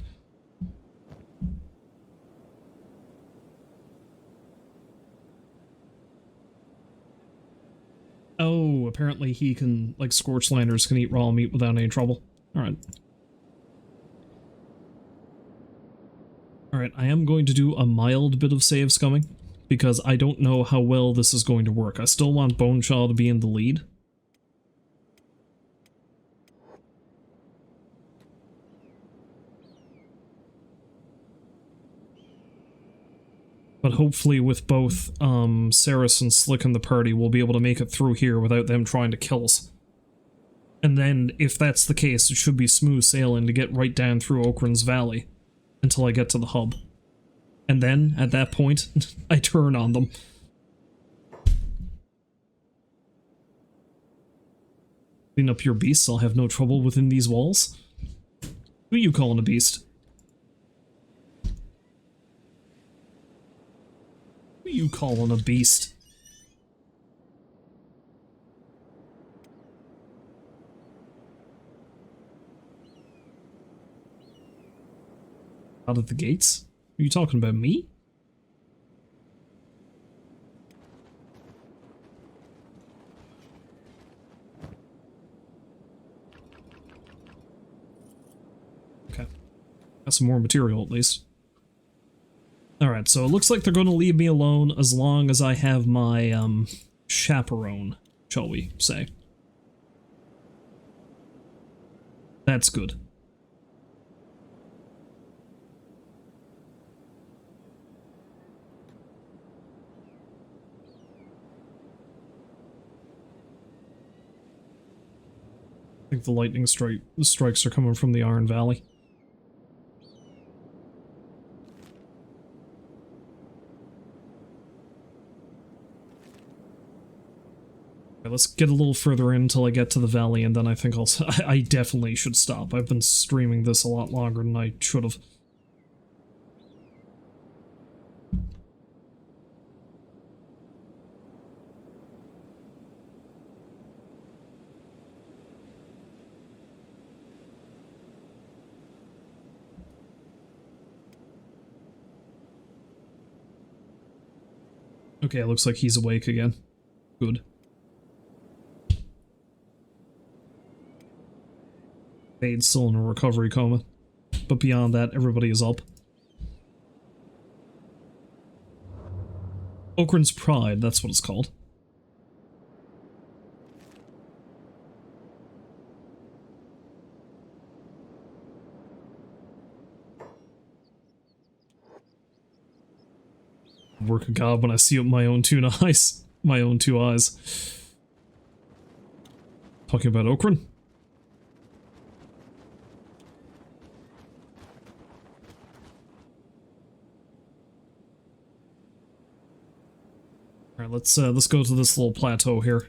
Oh, apparently he can, like, Scorchlanders can eat raw meat without any trouble. Alright. Alright, I am going to do a mild bit of save scumming, because I don't know how well this is going to work. I still want BoneShaw to be in the lead. But hopefully with both Saris and Slick in the party, we'll be able to make it through here without them trying to kill us. And then, if that's the case, it should be smooth sailing to get right down through Okran's Valley until I get to the hub. And then, at that point, I turn on them. Clean up your beasts, I'll have no trouble within these walls. Who are you calling a beast? Who are you calling a beast? Out of the gates? Are you talking about me? Okay. Got some more material at least. Alright, so it looks like they're going to leave me alone as long as I have my, chaperone, shall we say. That's good. I think the lightning strikes are coming from the Iron Valley. Let's get a little further in until I get to the valley, and then I think I definitely should stop. I've been streaming this a lot longer than I should have. Okay, it looks like he's awake again. Good. Fade's still in a recovery coma, but beyond that, everybody is up. Okran's Pride, that's what it's called. Work of God when I see it with my own two eyes. My own two eyes. Talking about Okran? Alright, let's go to this little plateau here.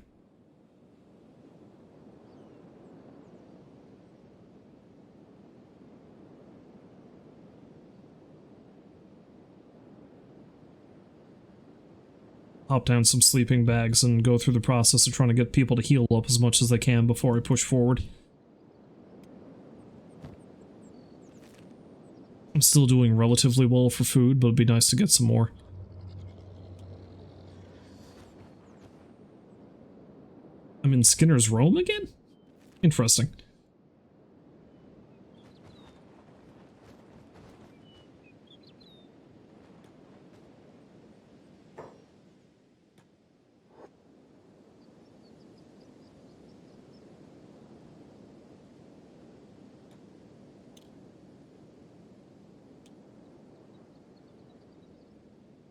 Hop down some sleeping bags and go through the process of trying to get people to heal up as much as they can before I push forward. I'm still doing relatively well for food, but it'd be nice to get some more. I'm in Skinner's Rome again? Interesting.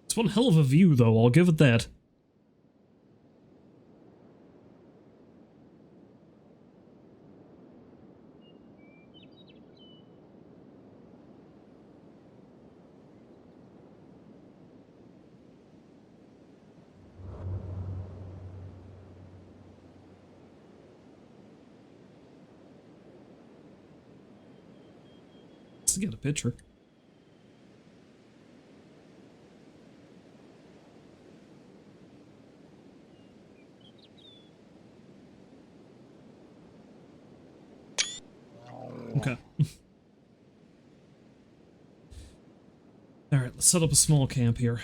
It's one hell of a view, though, I'll give it that. To get a picture. Okay. Alright, let's set up a small camp here.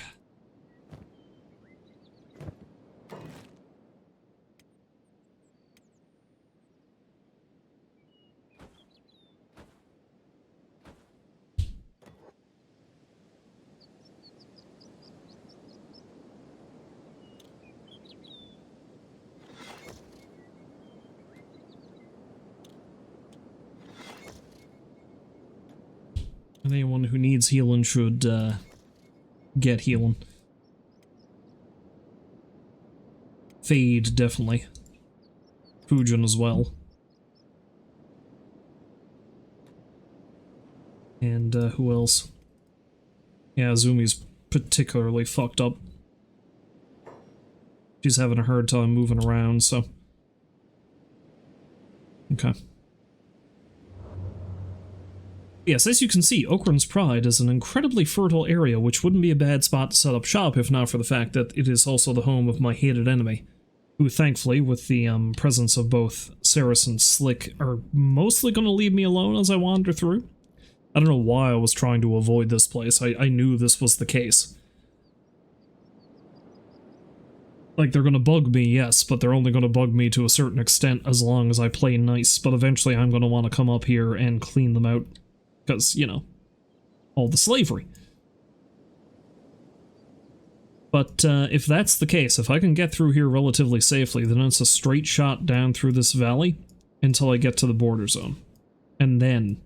Anyone who needs healing should get healing. Fade, definitely. Fujin as well. And who else? Yeah, Zumi's particularly fucked up. She's having a hard time moving around, so... Okay. Yes, as you can see, Okrun's Pride is an incredibly fertile area, which wouldn't be a bad spot to set up shop if not for the fact that it is also the home of my hated enemy, who thankfully, with the presence of both Ceres and Slick, are mostly going to leave me alone as I wander through. I don't know why I was trying to avoid this place. I knew this was the case. Like, they're going to bug me, yes, but they're only going to bug me to a certain extent as long as I play nice, but eventually I'm going to want to come up here and clean them out. Because, you know, all the slavery. But if that's the case, if I can get through here relatively safely, then it's a straight shot down through this valley until I get to the border zone. And then,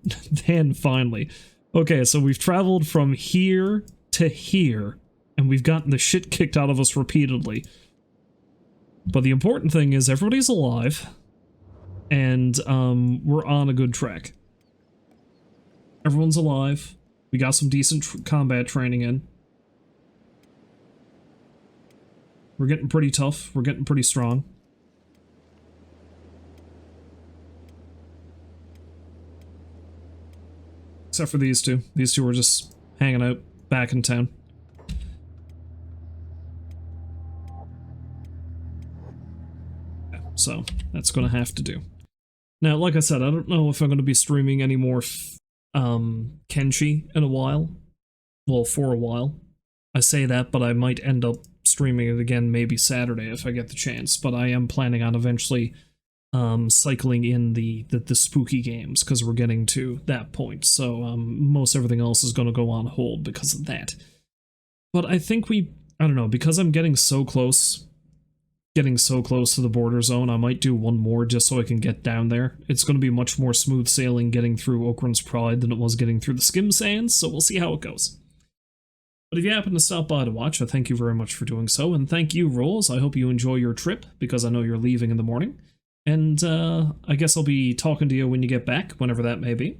finally. Okay, so we've traveled from here to here, and we've gotten the shit kicked out of us repeatedly. But the important thing is everybody's alive, and we're on a good track. Everyone's alive. We got some decent combat training in. We're getting pretty tough. We're getting pretty strong. Except for these two. These two are just hanging out back in town. Yeah, so that's gonna have to do. Now, like I said, I don't know if I'm gonna be streaming any more Kenshi in a while. Well, for a while. I say that, but I might end up streaming it again maybe Saturday if I get the chance, but I am planning on eventually cycling in the spooky games, because we're getting to that point, so most everything else is going to go on hold because of that. But I think I don't know, because I'm getting so close to the border zone, I might do one more just so I can get down there. It's going to be much more smooth sailing getting through Okrun's Pride than it was getting through the Skim Sands, so we'll see how it goes. But if you happen to stop by to watch, I thank you very much for doing so, and thank you, Rolls. I hope you enjoy your trip, because I know you're leaving in the morning. And I guess I'll be talking to you when you get back, whenever that may be.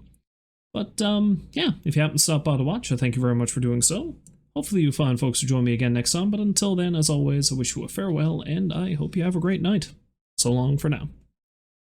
But yeah, if you happen to stop by to watch, I thank you very much for doing so. Hopefully you find folks to join me again next time, but until then, as always, I wish you a farewell, and I hope you have a great night. So long for now.